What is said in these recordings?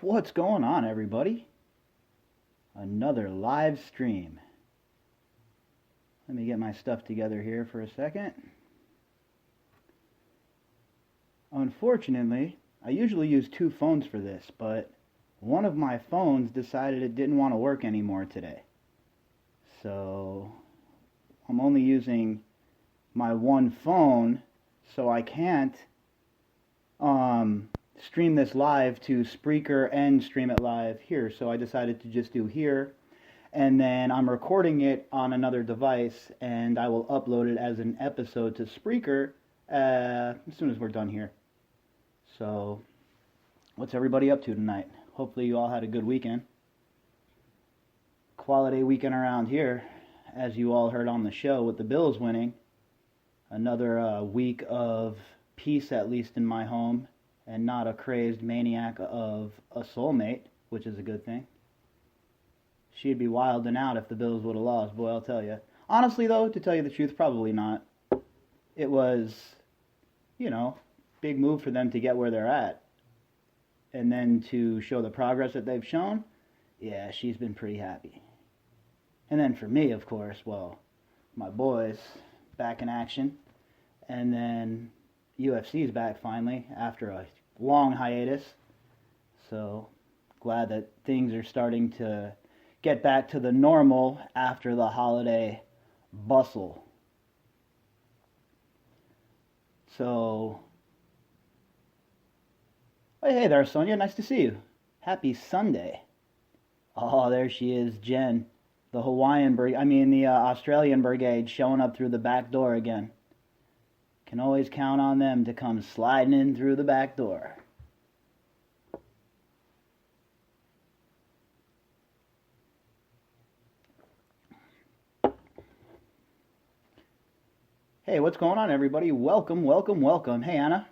What's going on, everybody? Another live stream. Let me get my stuff together here for a second. Unfortunately, I usually use two phones for this, but one of my phones decided it didn't want to work anymore today. So I'm only using my one phone, so I can't stream this live to Spreaker and stream it live here. So I decided to just do here, and then I'm recording it on another device, and I will upload it as an episode to Spreaker as soon as we're done here. So what's everybody up to tonight? Hopefully you all had a good weekend. Quality weekend around here, as you all heard on the show with the Bills winning. Another week of peace, at least in my home, and not a crazed maniac of a soulmate, which is a good thing. She'd be wilding out if the Bills would have lost, boy, I'll tell you. Honestly, though, to tell you the truth, probably not. It was, big move for them to get where they're at. And then to show the progress that they've shown, yeah, she's been pretty happy. And then for me, of course, well, my boys back in action. And then UFC's back finally after a long hiatus. So glad that things are starting to get back to the normal after the holiday bustle. So, hey there, Sonia. Nice to see you. Happy Sunday. Oh, there she is, Jen. The Australian brigade showing up through the back door again. Can always count on them to come sliding in through the back door. Hey, what's going on, everybody? Welcome, welcome, welcome. Hey, Anna.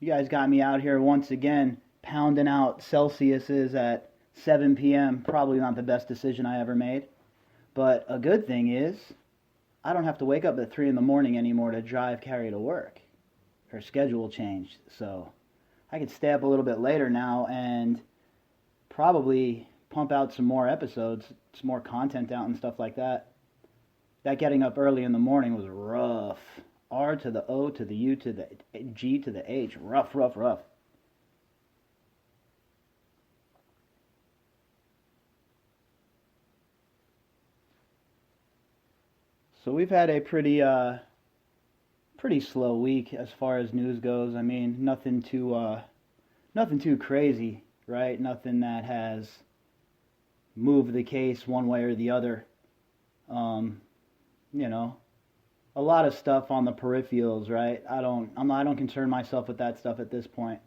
You guys got me out here once again, pounding out Celsiuses at 7 p.m. Probably not the best decision I ever made. But a good thing is, I don't have to wake up at 3 in the morning anymore to drive Carrie to work. Her schedule changed, so I could stay up a little bit later now and probably pump out some more episodes, some more content out and stuff like that. That getting up early in the morning was rough. R to the O to the U to the G to the H. Rough, rough, rough. So we've had a pretty slow week as far as news goes. I mean, nothing too crazy, right? Nothing that has moved the case one way or the other. A lot of stuff on the peripherals, right? I don't concern myself with that stuff at this point.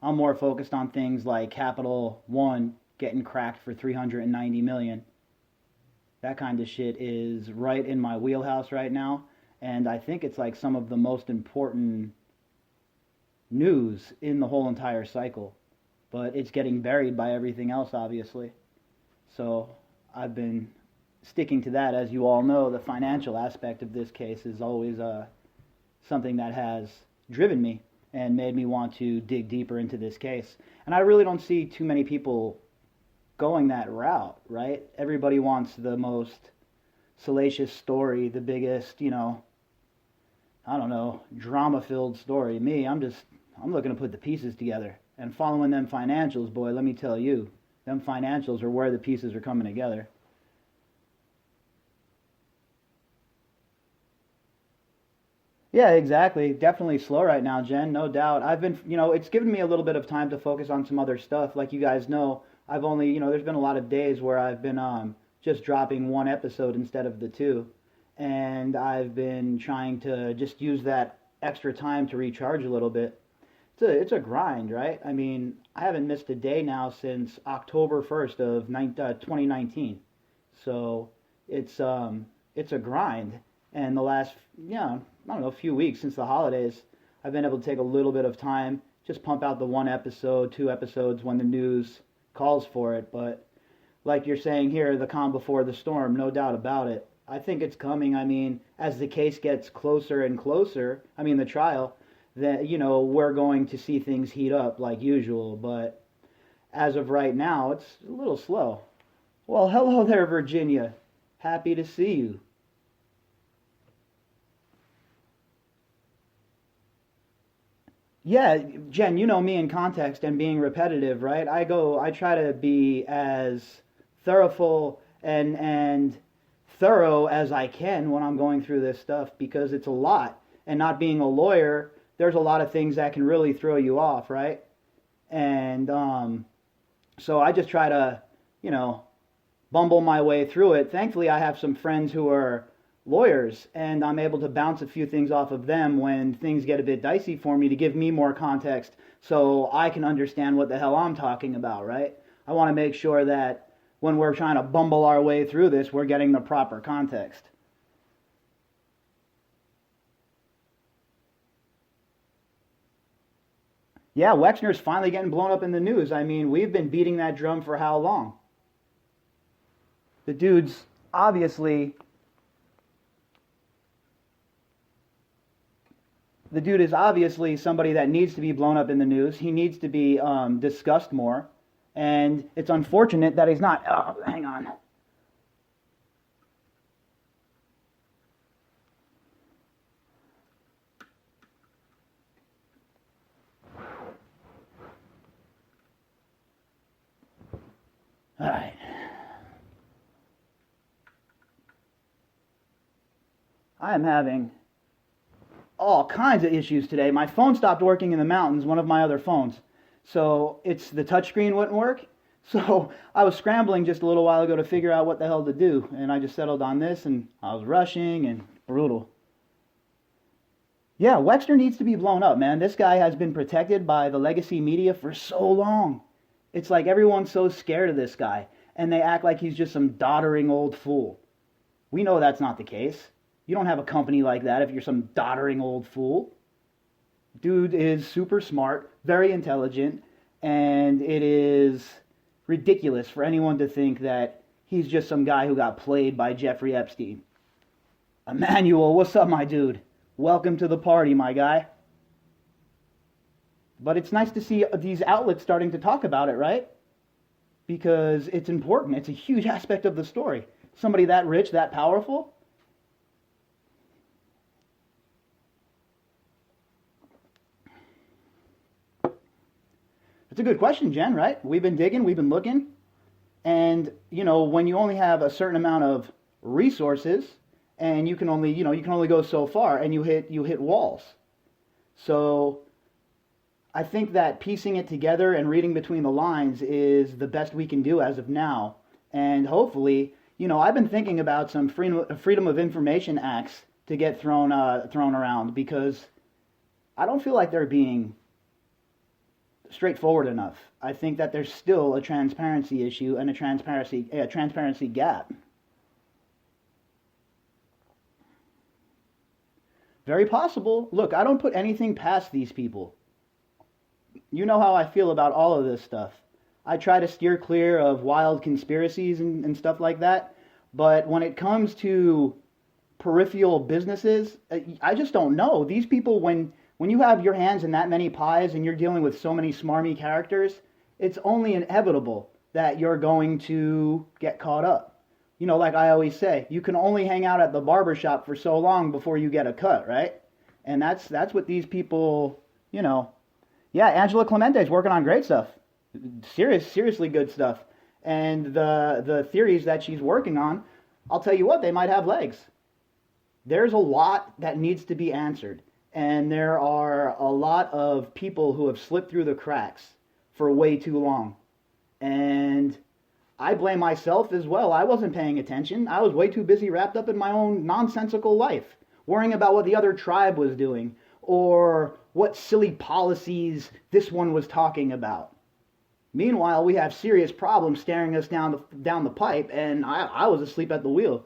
I'm more focused on things like Capital One getting cracked for $390 million. That kind of shit is right in my wheelhouse right now, and I think it's like some of the most important news in the whole entire cycle. But it's getting buried by everything else, obviously. So I've been sticking to that. As you all know, the financial aspect of this case is always something that has driven me and made me want to dig deeper into this case. And I really don't see too many people going that route, right? Everybody wants the most salacious story, the biggest, drama-filled story. Me, I'm looking to put the pieces together. And following them financials, boy, let me tell you, them financials are where the pieces are coming together. Yeah, exactly. Definitely slow right now, Jen, no doubt. I've been, it's given me a little bit of time to focus on some other stuff. Like you guys know, I've only, there's been a lot of days where I've been just dropping one episode instead of the two. And I've been trying to just use that extra time to recharge a little bit. It's a grind, right? I mean, I haven't missed a day now since October 1st of 2019. So it's a grind. And the last, few weeks since the holidays, I've been able to take a little bit of time, just pump out the one episode, two episodes when the news calls for it. But like you're saying here, the calm before the storm, no doubt about it. I think it's coming. I mean, as the case gets closer and closer, the trial, then we're going to see things heat up like usual. But as of right now, it's a little slow. Well, hello there, Virginia. Happy to see you. Yeah, Jen, you know me in context and being repetitive, right? I try to be as thorough and thorough as I can when I'm going through this stuff because it's a lot. And not being a lawyer, there's a lot of things that can really throw you off, right? And so I just try to, you know, bumble my way through it. Thankfully, I have some friends who are lawyers, and I'm able to bounce a few things off of them when things get a bit dicey for me to give me more context so I can understand what the hell I'm talking about, right? I want to make sure that when we're trying to bumble our way through this, we're getting the proper context. Yeah, Wexner's finally getting blown up in the news. I mean, we've been beating that drum for how long? The dude's obviously the dude is obviously somebody that needs to be blown up in the news. He needs to be discussed more, and it's unfortunate that he's not. Oh, hang on. All right. I am having all kinds of issues today. My phone stopped working in the mountains, one of my other phones. So it's the touchscreen wouldn't work. So I was scrambling just a little while ago to figure out what the hell to do. And I just settled on this and I was rushing and brutal. Yeah, Wexner needs to be blown up, man. This guy has been protected by the legacy media for so long. It's like everyone's so scared of this guy. And they act like he's just some doddering old fool. We know that's not the case. You don't have a company like that if you're some doddering old fool. Dude is super smart, very intelligent, and it is ridiculous for anyone to think that he's just some guy who got played by Jeffrey Epstein. Emmanuel, what's up, my dude? Welcome to the party, my guy. But it's nice to see these outlets starting to talk about it, right? Because it's important. It's a huge aspect of the story. Somebody that rich, that powerful. It's a good question, Jen, right? We've been digging, we've been looking. And, when you only have a certain amount of resources and you can only, you can only go so far and you hit walls. So I think that piecing it together and reading between the lines is the best we can do as of now. And hopefully, I've been thinking about some Freedom of Information acts to get thrown around because I don't feel like they're being straightforward enough. I think that there's still a transparency issue and a transparency gap. Very possible. Look, I don't put anything past these people. You know how I feel about all of this stuff. I try to steer clear of wild conspiracies and stuff like that. But when it comes to peripheral businesses, I just don't know. These people, when you have your hands in that many pies and you're dealing with so many smarmy characters, it's only inevitable that you're going to get caught up. Like I always say, you can only hang out at the barber shop for so long before you get a cut, right? And that's what these people, Yeah, Angela Clemente's working on great stuff. Seriously good stuff. And the theories that she's working on, I'll tell you what, they might have legs. There's a lot that needs to be answered. And there are a lot of people who have slipped through the cracks for way too long. And I blame myself as well. I wasn't paying attention. I was way too busy wrapped up in my own nonsensical life, worrying about what the other tribe was doing or what silly policies this one was talking about. Meanwhile, we have serious problems staring us down the pipe, and I was asleep at the wheel.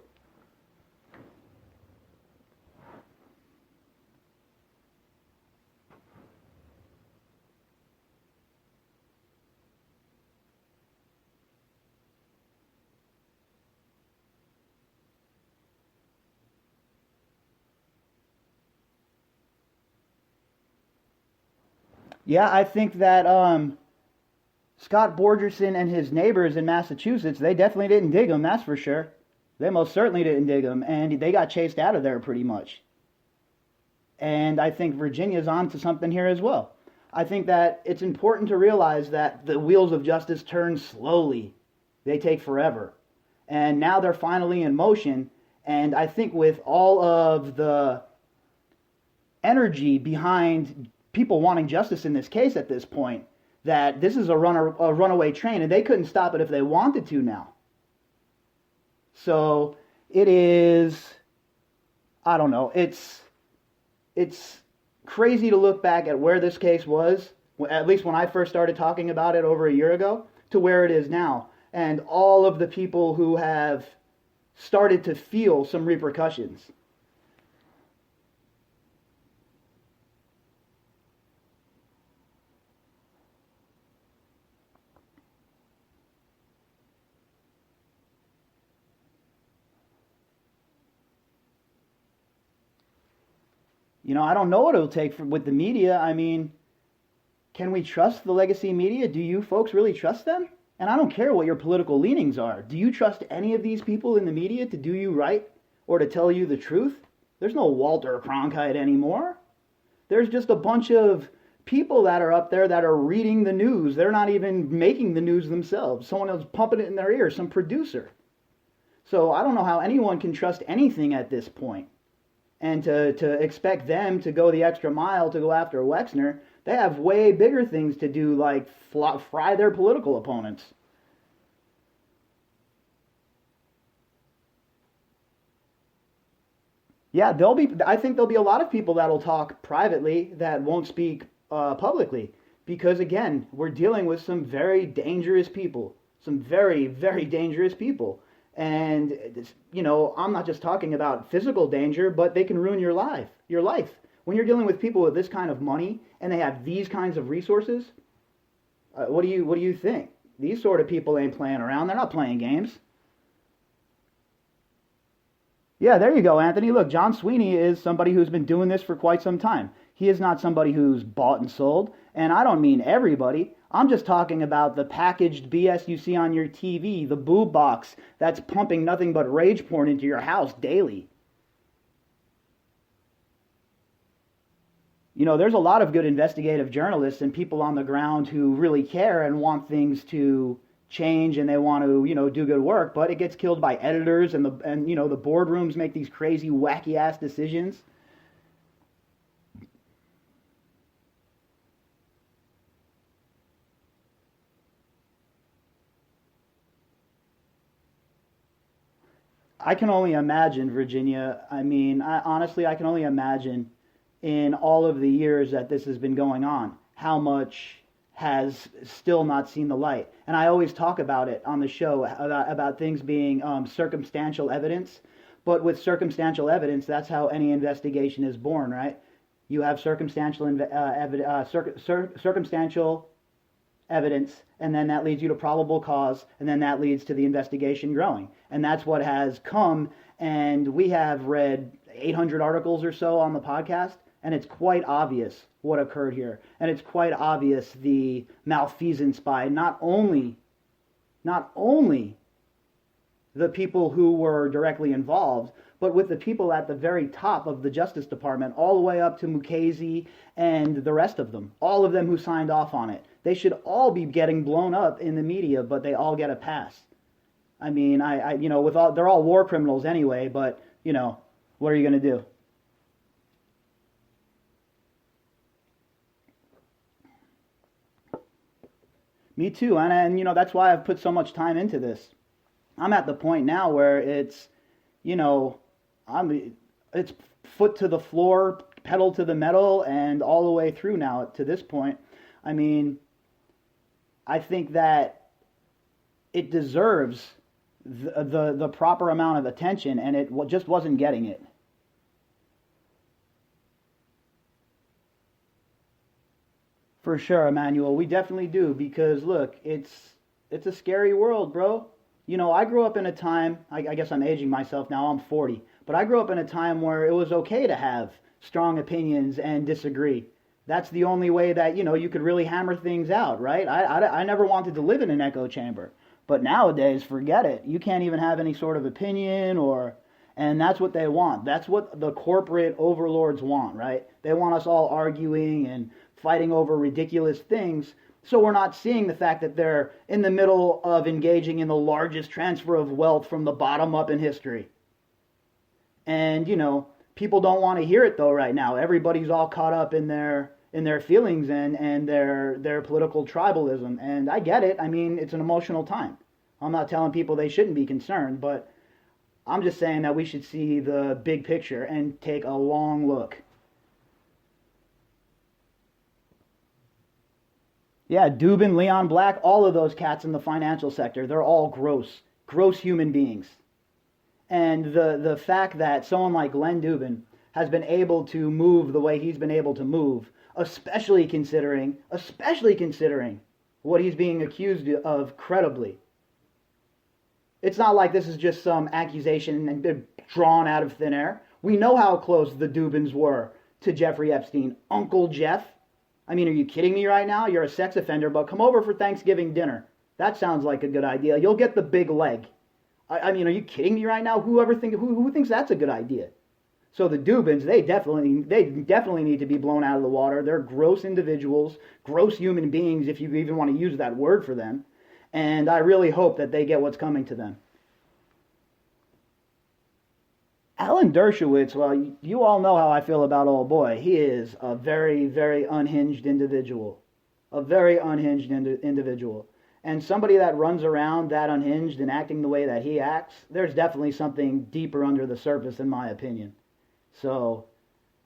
Yeah, I think that Scott Borgerson and his neighbors in Massachusetts, they definitely didn't dig him, that's for sure. They most certainly didn't dig him, and they got chased out of there pretty much. And I think Virginia's on to something here as well. I think that it's important to realize that the wheels of justice turn slowly. They take forever. And now they're finally in motion. And I think with all of the energy behind people wanting justice in this case at this point, that this is a runaway train, and they couldn't stop it if they wanted to now. So it is, I don't know, it's crazy to look back at where this case was, at least when I first started talking about it over a year ago, to where it is now. And all of the people who have started to feel some repercussions. I don't know what it'll take with the media. I mean, can we trust the legacy media? Do you folks really trust them? And I don't care what your political leanings are. Do you trust any of these people in the media to do you right or to tell you the truth? There's no Walter Cronkite anymore. There's just a bunch of people that are up there that are reading the news. They're not even making the news themselves. Someone else pumping it in their ear, some producer. So I don't know how anyone can trust anything at this point. And to expect them to go the extra mile to go after Wexner, they have way bigger things to do, like fry their political opponents. Yeah, I think there'll be a lot of people that'll talk privately that won't speak publicly. Because again, we're dealing with some very dangerous people. Some very, very dangerous people. And, I'm not just talking about physical danger, but they can ruin your life. Your life. When you're dealing with people with this kind of money and they have these kinds of resources, what do you think? These sort of people ain't playing around. They're not playing games. Yeah, there you go, Anthony. Look, John Sweeney is somebody who's been doing this for quite some time. He is not somebody who's bought and sold, and I don't mean everybody. I'm just talking about the packaged BS you see on your TV, the boob box that's pumping nothing but rage porn into your house daily. There's a lot of good investigative journalists and people on the ground who really care and want things to change and they want to, do good work, but it gets killed by editors and the boardrooms make these crazy wacky ass decisions. I can only imagine, Virginia. I mean, honestly, I can only imagine in all of the years that this has been going on, how much has still not seen the light. And I always talk about it on the show about things being circumstantial evidence. But with circumstantial evidence, that's how any investigation is born, right? You have circumstantial evidence, and then that leads you to probable cause, and then that leads to the investigation growing. And that's what has come, and we have read 800 articles or so on the podcast, and it's quite obvious what occurred here. And it's quite obvious the malfeasance by not only the people who were directly involved, but with the people at the very top of the Justice Department, all the way up to Mukasey and the rest of them, all of them who signed off on it. They should all be getting blown up in the media, but they all get a pass. I mean, they're all war criminals anyway, but, what are you going to do? Me too, and that's why I've put so much time into this. I'm at the point now where you know, it's foot to the floor, pedal to the metal, and all the way through now to this point. I mean, I think that it deserves the proper amount of attention, and it just wasn't getting it. For sure, Emmanuel, we definitely do because look, it's a scary world, bro. I grew up in a time. I guess I'm aging myself now. I'm 40, but I grew up in a time where it was okay to have strong opinions and disagree. That's the only way that, you could really hammer things out, right? I never wanted to live in an echo chamber. But nowadays, forget it. You can't even have any sort of opinion and that's what they want. That's what the corporate overlords want, right? They want us all arguing and fighting over ridiculous things. So we're not seeing the fact that they're in the middle of engaging in the largest transfer of wealth from the bottom up in history. And, people don't want to hear it though right now. Everybody's all caught up in their feelings and their political tribalism. And I get it. I mean, it's an emotional time. I'm not telling people they shouldn't be concerned, but I'm just saying that we should see the big picture and take a long look. Yeah, Dubin, Leon Black, all of those cats in the financial sector, they're all gross human beings. And the fact that someone like Glenn Dubin has been able to move the way he's been able to move, especially considering what he's being accused of credibly. It's not like this is just some accusation and drawn out of thin air. We know how close the Dubins were to Jeffrey Epstein. Uncle Jeff. I mean, are you kidding me right now? You're a sex offender, but come over for Thanksgiving dinner. That sounds like a good idea. You'll get the big leg. I mean, are you kidding me right now? Who thinks that's a good idea? So the Dubins, they definitely need to be blown out of the water. They're gross individuals, gross human beings, if you even want to use that word for them. And I really hope that they get what's coming to them. Alan Dershowitz, well, you all know how I feel about old boy. He is a very, very unhinged individual. A very unhinged individual. And somebody that runs around that unhinged and acting the way that he acts, there's definitely something deeper under the surface, in my opinion. So,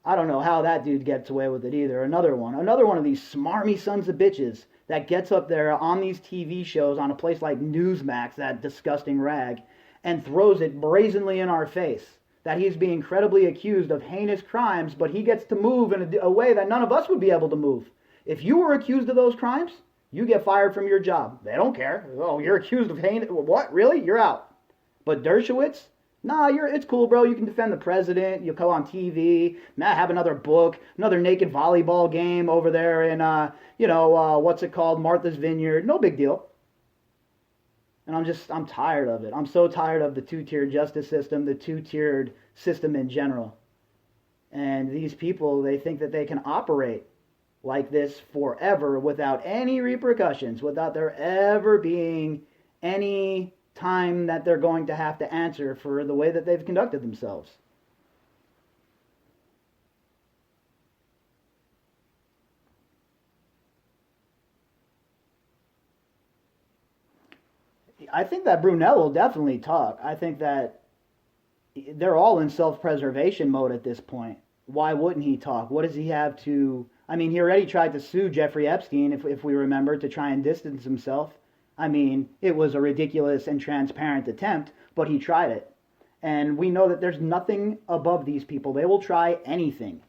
I don't know how that dude gets away with it either. Another one of these smarmy sons of bitches that gets up there on these TV shows on a place like Newsmax, that disgusting rag, and throws it brazenly in our face that he's being credibly accused of heinous crimes, but he gets to move in a way that none of us would be able to move. If you were accused of those crimes, you get fired from your job. They don't care. Oh, you're accused of heinous... What? Really? You're out. But Dershowitz? Nah, it's cool, bro. You can defend the president. You'll go on TV. Have another book, another naked volleyball game over there in, what's it called? Martha's Vineyard. No big deal. And I'm tired of it. I'm so tired of the two-tiered justice system, the two-tiered system in general. And these people, they think that they can operate like this forever without any repercussions, without there ever being any time that they're going to have to answer for the way that they've conducted themselves. I think that Brunel will definitely talk. I think that they're all in self-preservation mode at this point. Why wouldn't he talk? What does he have to... I mean, he already tried to sue Jeffrey Epstein, if we remember, to try and distance himself. I mean, it was a ridiculous and transparent attempt, but he tried it. And we know that there's nothing above these people. They will try anything.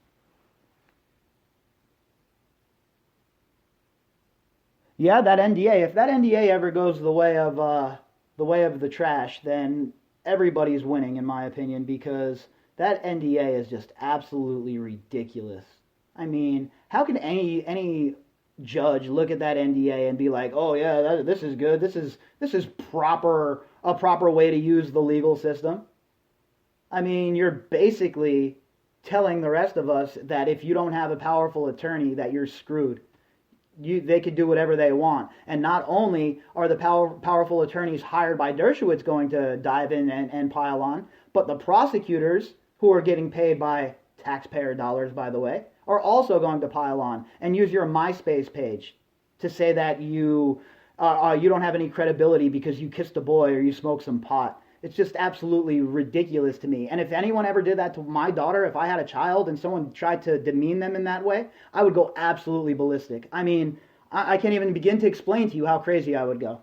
Yeah, that NDA. If that NDA ever goes the way of the trash, then everybody's winning, in my opinion, because that NDA is just absolutely ridiculous. I mean, how can any judge look at that NDA and be like, "Oh yeah, this is good. This is a proper way to use the legal system"? I mean, you're basically telling the rest of us that if you don't have a powerful attorney, that you're screwed. They could do whatever they want. And not only are the powerful attorneys hired by Dershowitz going to dive in and pile on, but the prosecutors, who are getting paid by taxpayer dollars, by the way, are also going to pile on and use your MySpace page to say that you don't have any credibility because you kissed a boy or you smoked some pot. It's just absolutely ridiculous to me. And if anyone ever did that to my daughter, if I had a child and someone tried to demean them in that way, I would go absolutely ballistic. I mean, I can't even begin to explain to you how crazy I would go.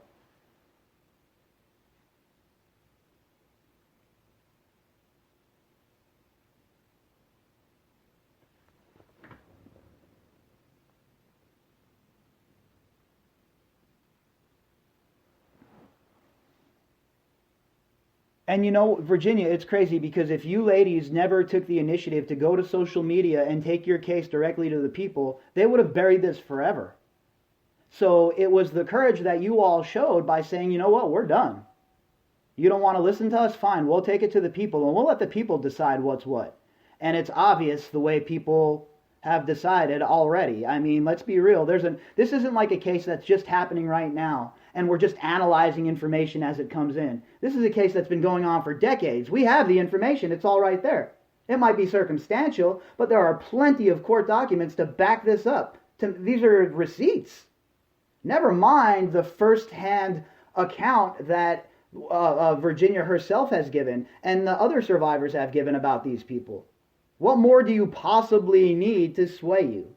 And you know, Virginia, it's crazy because if you ladies never took the initiative to go to social media and take your case directly to the people, they would have buried this forever. So it was the courage that you all showed by saying, you know what, we're done. You don't want to listen to us? Fine, we'll take it to the people and we'll let the people decide what's what. And it's obvious the way people have decided already. I mean, let's be real. This isn't like a case that's just happening right now and we're just analyzing information as it comes in. This is a case that's been going on for decades. We have the information. It's all right there. It might be circumstantial, but there are plenty of court documents to back this up. These are receipts. Never mind the first-hand account that Virginia herself has given and the other survivors have given about these people. What more do you possibly need to sway you?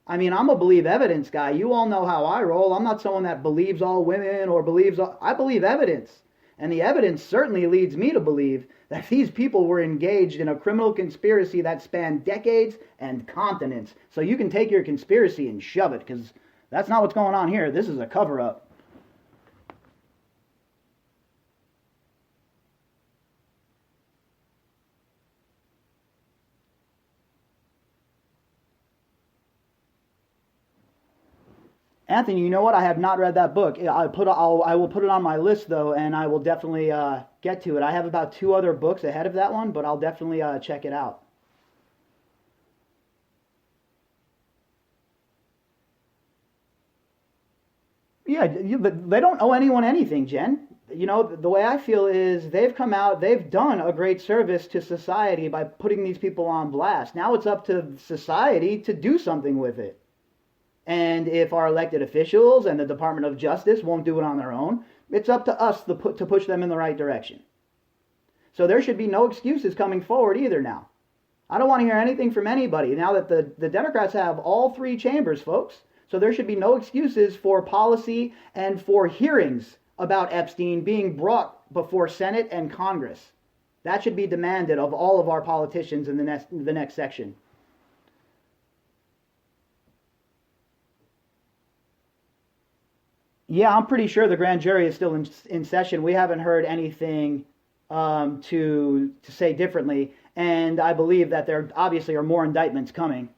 I mean, I'm a believe evidence guy. You all know how I roll. I'm not someone that believes all women or I believe evidence. And the evidence certainly leads me to believe that these people were engaged in a criminal conspiracy that spanned decades and continents. So you can take your conspiracy and shove it, because that's not what's going on here. This is a cover-up. Anthony, you know what? I have not read that book. I will put it on my list, though, and I will definitely get to it. I have about 2 other books ahead of that one, but I'll definitely check it out. Yeah, but they don't owe anyone anything, Jen. You know, the way I feel is they've come out, they've done a great service to society by putting these people on blast. Now it's up to society to do something with it. And if our elected officials and the Department of Justice won't do it on their own, it's up to us to push them in the right direction. So there should be no excuses coming forward either now. I don't want to hear anything from anybody now that the Democrats have all 3 chambers, folks. So there should be no excuses for policy and for hearings about Epstein being brought before Senate and Congress. That should be demanded of all of our politicians in the next section. Yeah, I'm pretty sure the grand jury is still in session. We haven't heard anything to say differently, and I believe that there obviously are more indictments coming.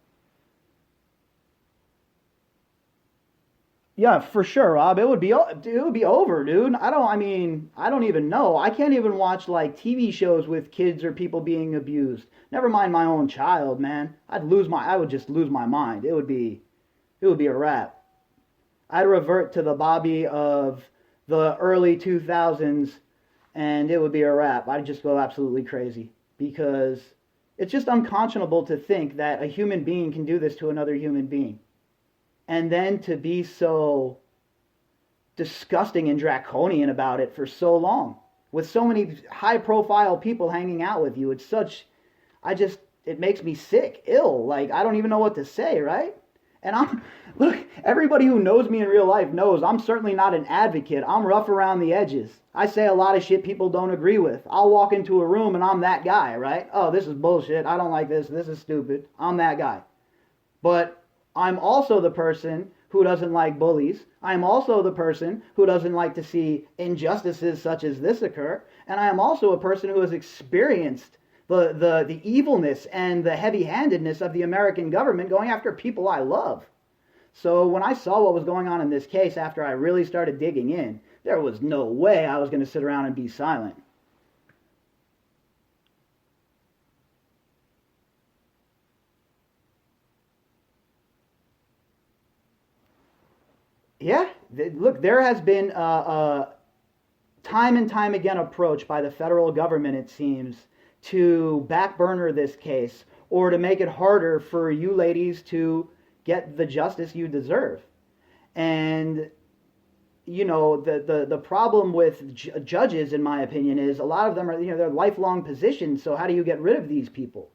Yeah, for sure, Rob. It would be over, dude. I don't even know. I can't even watch like TV shows with kids or people being abused. Never mind my own child, man. I would just lose my mind. It would be a wrap. I'd revert to the Bobby of the early 2000s and it would be a wrap. I'd just go absolutely crazy because it's just unconscionable to think that a human being can do this to another human being. And then to be so disgusting and draconian about it for so long with so many high profile people hanging out with you. It makes me sick, ill. Like, I don't even know what to say, right? And look, everybody who knows me in real life knows I'm certainly not an advocate. I'm rough around the edges. I say a lot of shit people don't agree with. I'll walk into a room and I'm that guy, right? Oh, this is bullshit. I don't like this. This is stupid. I'm that guy. But I'm also the person who doesn't like bullies. I'm also the person who doesn't like to see injustices such as this occur. And I am also a person who has experienced the evilness and the heavy-handedness of the American government going after people I love. So when I saw what was going on in this case after I really started digging in, there was no way I was going to sit around and be silent. Yeah, look, there has been a time and time again approach by the federal government, it seems, to backburner this case or to make it harder for you ladies to get the justice you deserve. And, you know, the problem with judges, in my opinion, is a lot of them are, they're lifelong positions. So how do you get rid of these people?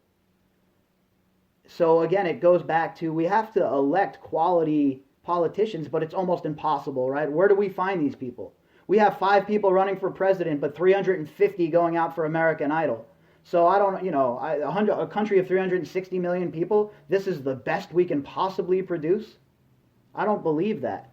So again, it goes back to we have to elect quality politicians, but it's almost impossible, right? Where do we find these people? We have 5 people running for president, but 350 going out for American Idol. So I don't, a country of 360 million people, this is the best we can possibly produce? I don't believe that.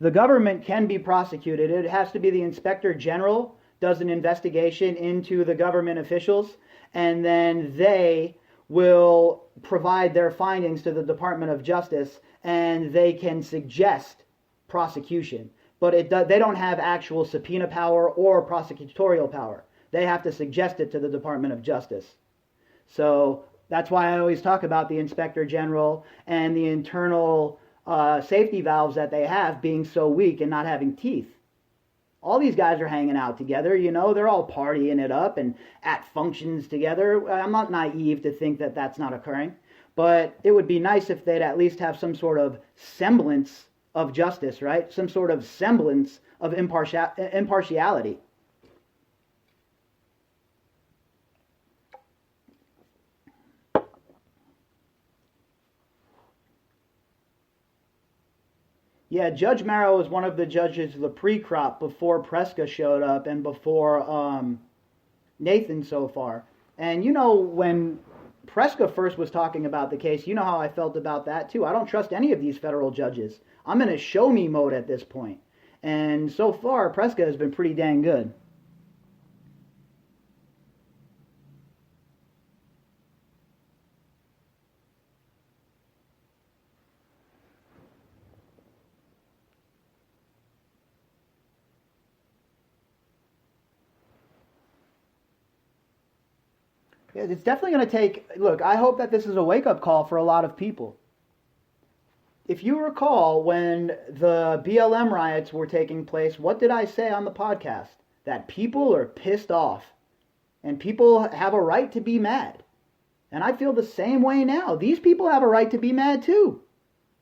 The government can be prosecuted. It has to be the inspector general does an investigation into the government officials, and then they will provide their findings to the Department of Justice, and they can suggest prosecution. But they don't have actual subpoena power or prosecutorial power. They have to suggest it to the Department of Justice. So that's why I always talk about the inspector general and the internal safety valves that they have being so weak and not having teeth. All these guys are hanging out together, you know, they're all partying it up and at functions together. I'm not naive to think that that's not occurring, but it would be nice if they'd at least have some sort of semblance of justice, right? Some sort of semblance of impartiality. Yeah, Judge Marrow was one of the judges of the pre-crop before Preska showed up and before Nathan so far. And you know, when Preska first was talking about the case, you know how I felt about that too. I don't trust any of these federal judges. I'm in a show me mode at this point. And so far, Preska has been pretty dang good. Yeah, it's definitely going to take, look, I hope that this is a wake-up call for a lot of people. If you recall, when the BLM riots were taking place, what did I say on the podcast? That people are pissed off. And people have a right to be mad. And I feel the same way now. These people have a right to be mad too.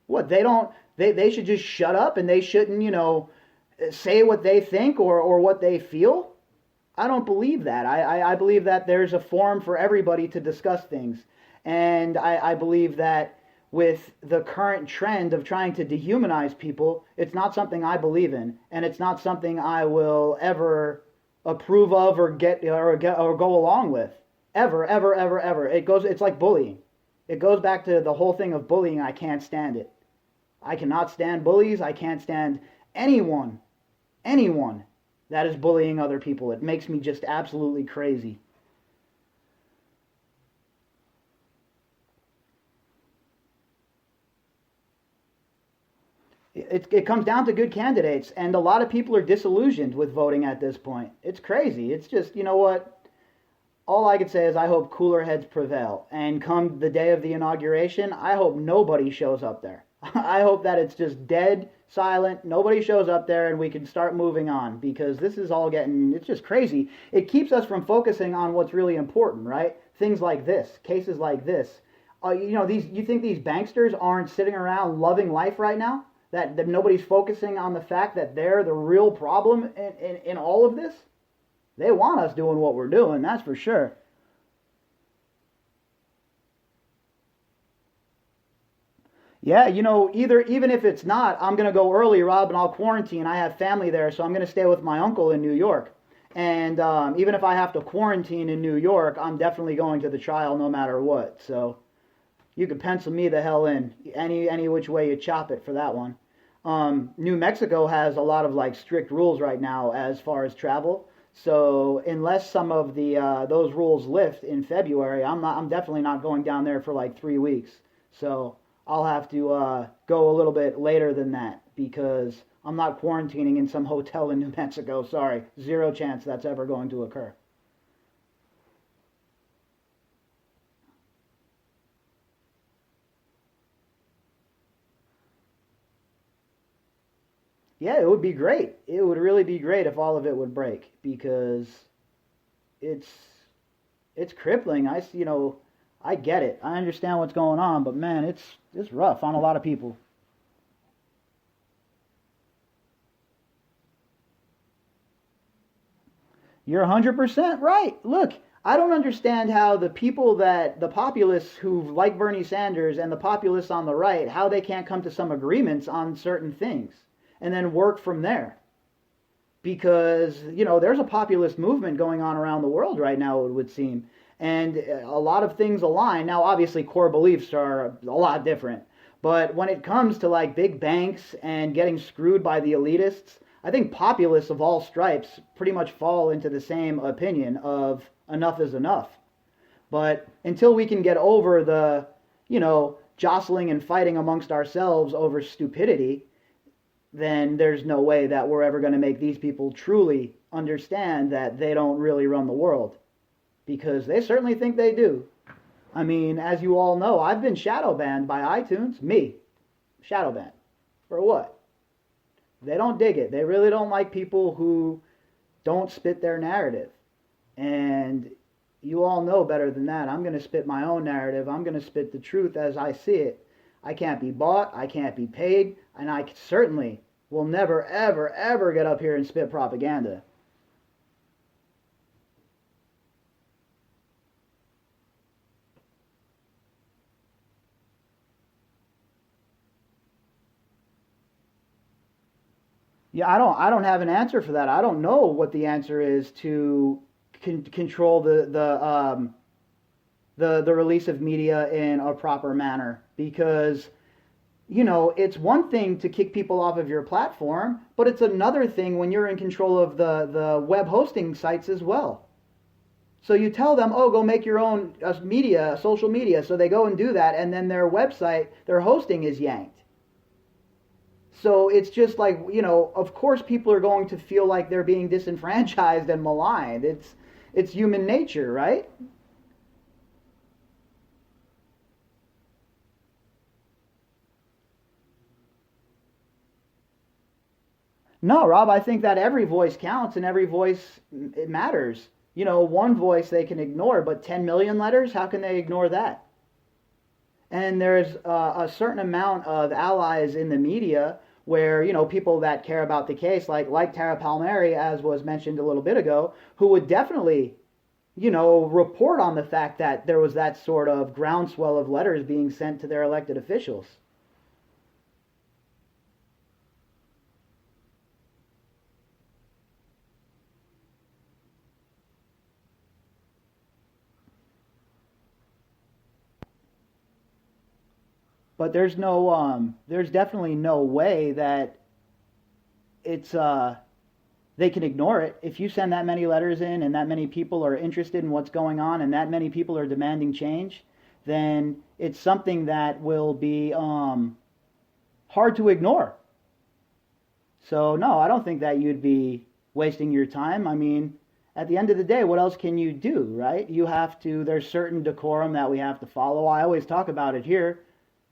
What, they should just shut up and they shouldn't, you know, say what they think or what they feel? I don't believe that. I believe that there's a forum for everybody to discuss things. And I believe that with the current trend of trying to dehumanize people, it's not something I believe in. And it's not something I will ever approve of or go along with. Ever, ever, ever, ever. It's like bullying. It goes back to the whole thing of bullying. I can't stand it. I cannot stand bullies. I can't stand anyone that is bullying other people. It makes me just absolutely crazy. It comes down to good candidates, and a lot of people are disillusioned with voting at this point. It's crazy. It's just, you know what? All I could say is I hope cooler heads prevail. And come the day of the inauguration, I hope nobody shows up there. I hope that it's just dead, silent, nobody shows up there, and we can start moving on, because this is all it's just crazy. It keeps us from focusing on what's really important, right? Things like this, cases like this. You think these banksters aren't sitting around loving life right now? That nobody's focusing on the fact that they're the real problem in all of this? They want us doing what we're doing, that's for sure. Yeah, even if it's not, I'm going to go early, Rob, and I'll quarantine. I have family there, so I'm going to stay with my uncle in New York. And even if I have to quarantine in New York, I'm definitely going to the trial no matter what. So you could pencil me the hell in, any which way you chop it for that one. New Mexico has a lot of strict rules right now as far as travel. So unless some of those rules lift in February, I'm definitely not going down there for 3 weeks. So I'll have to go a little bit later than that, because I'm not quarantining in some hotel in New Mexico. Sorry, zero chance that's ever going to occur. Yeah, it would be great. It would really be great if all of it would break, because it's crippling. I get it. I understand what's going on, but man, it's rough on a lot of people. You're 100% right. Look, I don't understand how the populists who like Bernie Sanders and the populists on the right, how they can't come to some agreements on certain things and then work from there. Because, there's a populist movement going on around the world right now, it would seem. And a lot of things align. Now, obviously, core beliefs are a lot different. But when it comes to like big banks and getting screwed by the elitists, I think populists of all stripes pretty much fall into the same opinion of enough is enough. But until we can get over the, jostling and fighting amongst ourselves over stupidity, then there's no way that we're ever going to make these people truly understand that they don't really run the world. Because they certainly think they do. I mean, as you all know, I've been shadow banned by iTunes. Me. Shadow banned. For what? They don't dig it. They really don't like people who don't spit their narrative. And you all know better than that. I'm going to spit my own narrative. I'm going to spit the truth as I see it. I can't be bought. I can't be paid. And I certainly will never, ever, ever get up here and spit propaganda. Yeah, I don't have an answer for that. I don't know what the answer is to control the release of media in a proper manner, because it's one thing to kick people off of your platform, but it's another thing when you're in control of the web hosting sites as well. So you tell them, oh, go make your own media, social media, so they go and do that, and then their website, their hosting is yanked. So it's just like, of course people are going to feel like they're being disenfranchised and maligned. It's human nature, right? No, Rob, I think that every voice counts and every voice, it matters. One voice they can ignore, but 10 million letters, how can they ignore that? And there's a certain amount of allies in the media where, people that care about the case, like Tara Palmieri, as was mentioned a little bit ago, who would definitely, report on the fact that there was that sort of groundswell of letters being sent to their elected officials. But there's definitely no way that it's, they can ignore it. If you send that many letters in and that many people are interested in what's going on and that many people are demanding change, then it's something that will be hard to ignore. So no, I don't think that you'd be wasting your time. I mean, at the end of the day, what else can you do, right? There's certain decorum that we have to follow. I always talk about it here.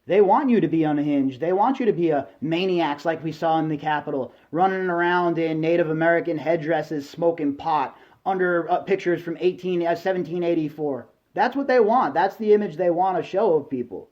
They want you to be unhinged. They want you to be a maniacs like we saw in the Capitol, running around in Native American headdresses, smoking pot, under pictures from 1784. That's what they want. That's the image they want to show of people,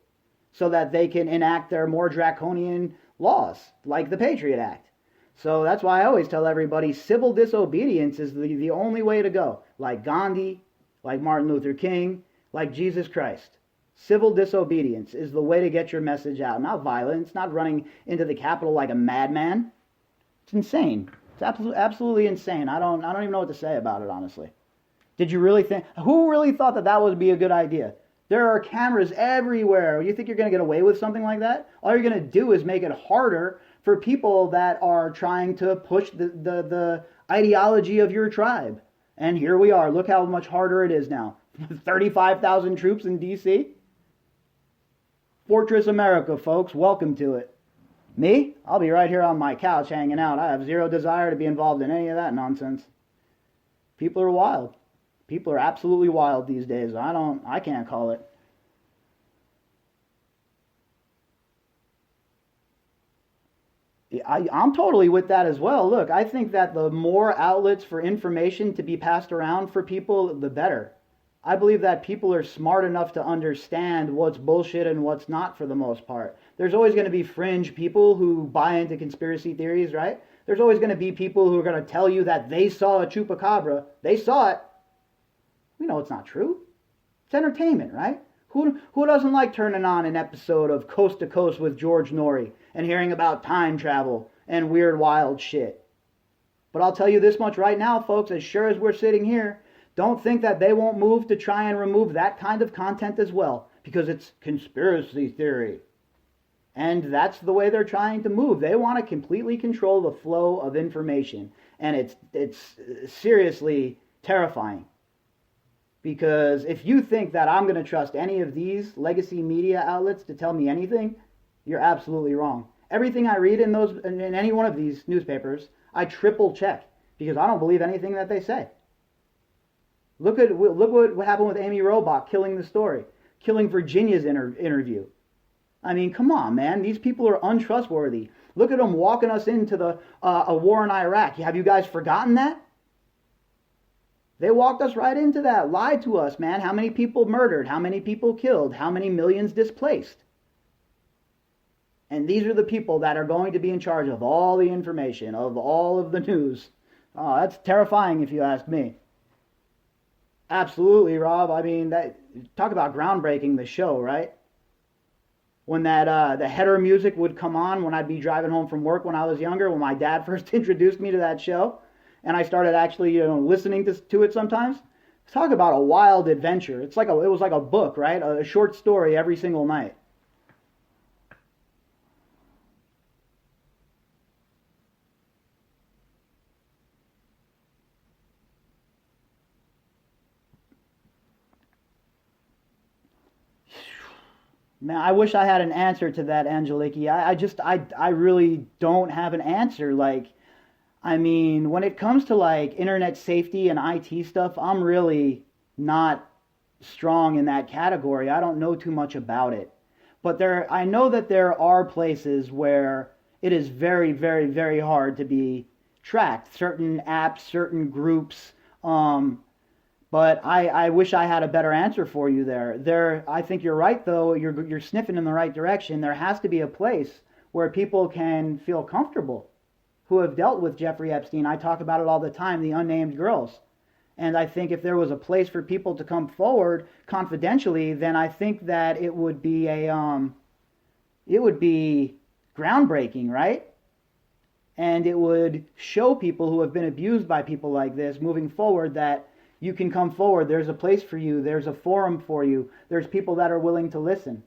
so that they can enact their more draconian laws, like the Patriot Act. So that's why I always tell everybody civil disobedience is the only way to go. Like Gandhi, like Martin Luther King, like Jesus Christ. Civil disobedience is the way to get your message out. Not violence, not running into the Capitol like a madman. It's insane. It's absolutely insane. I don't even know what to say about it, honestly. Did you really think, who really thought that would be a good idea? There are cameras everywhere. You think you're going to get away with something like that? All you're going to do is make it harder for people that are trying to push the ideology of your tribe. And here we are. Look how much harder it is now. 35,000 troops in D.C. Fortress America, folks. Welcome to it. Me? I'll be right here on my couch hanging out. I have zero desire to be involved in any of that nonsense. People are wild. People are absolutely wild these days. I can't call it. I'm totally with that as well. Look, I think that the more outlets for information to be passed around for people, the better. I believe that people are smart enough to understand what's bullshit and what's not for the most part. There's always going to be fringe people who buy into conspiracy theories, right? There's always going to be people who are going to tell you that they saw a chupacabra. They saw it. We know it's not true. It's entertainment, right? Who doesn't like turning on an episode of Coast to Coast with George Norrie and hearing about time travel and weird wild shit? But I'll tell you this much right now, folks, as sure as we're sitting here, don't think that they won't move to try and remove that kind of content as well, because it's conspiracy theory. And that's the way they're trying to move. They want to completely control the flow of information. And it's seriously terrifying. Because if you think that I'm going to trust any of these legacy media outlets to tell me anything, you're absolutely wrong. Everything I read in any one of these newspapers, I triple check because I don't believe anything that they say. Look what happened with Amy Robach killing the story, killing Virginia's interview. I mean, come on, man. These people are untrustworthy. Look at them walking us into a war in Iraq. Have you guys forgotten that? They walked us right into that, lied to us, man. How many people murdered? How many people killed? How many millions displaced? And these are the people that are going to be in charge of all the information, of all of the news. Oh, that's terrifying if you ask me. Absolutely, Rob. I mean, talk about groundbreaking the show, right? When the header music would come on when I'd be driving home from work when I was younger, when my dad first introduced me to that show, and I started actually, listening to it sometimes. Talk about a wild adventure. It was like a book, right? A short story every single night. Man, I wish I had an answer to that, Angeliki. I really don't have an answer. Like, I mean, when it comes to like internet safety and IT stuff, I'm really not strong in that category. I don't know too much about it. But I know that there are places where it is very, very, very hard to be tracked. Certain apps, certain groups. But I wish I had a better answer for you there. I think you're right, though. You're sniffing in the right direction. There has to be a place where people can feel comfortable who have dealt with Jeffrey Epstein. I talk about it all the time, the unnamed girls. And I think if there was a place for people to come forward confidentially, then I think that it would be groundbreaking, right? And it would show people who have been abused by people like this moving forward that you can come forward. There's a place for you. There's a forum for you. There's people that are willing to listen.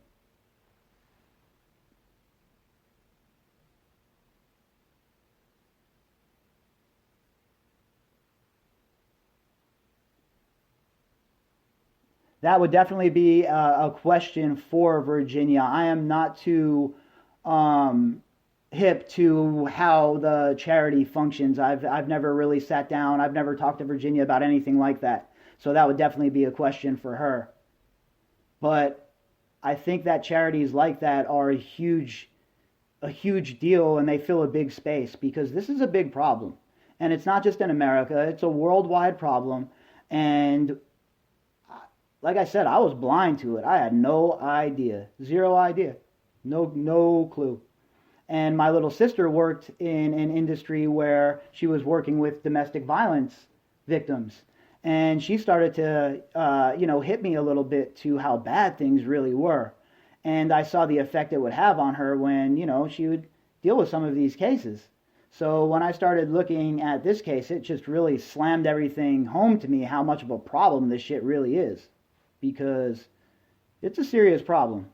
That would definitely be a question for Virginia. I am not too hip to how the charity functions. I've never really sat down. I've never talked to Virginia about anything like that. So that would definitely be a question for her. But I think that charities like that are a huge deal, and they fill a big space because this is a big problem. And it's not just in America, it's a worldwide problem. And like I said, I was blind to it. I had no idea. Zero idea. No clue. And my little sister worked in an industry where she was working with domestic violence victims. And she started to, hit me a little bit to how bad things really were. And I saw the effect it would have on her when, she would deal with some of these cases. So when I started looking at this case, it just really slammed everything home to me how much of a problem this shit really is. Because it's a serious problem.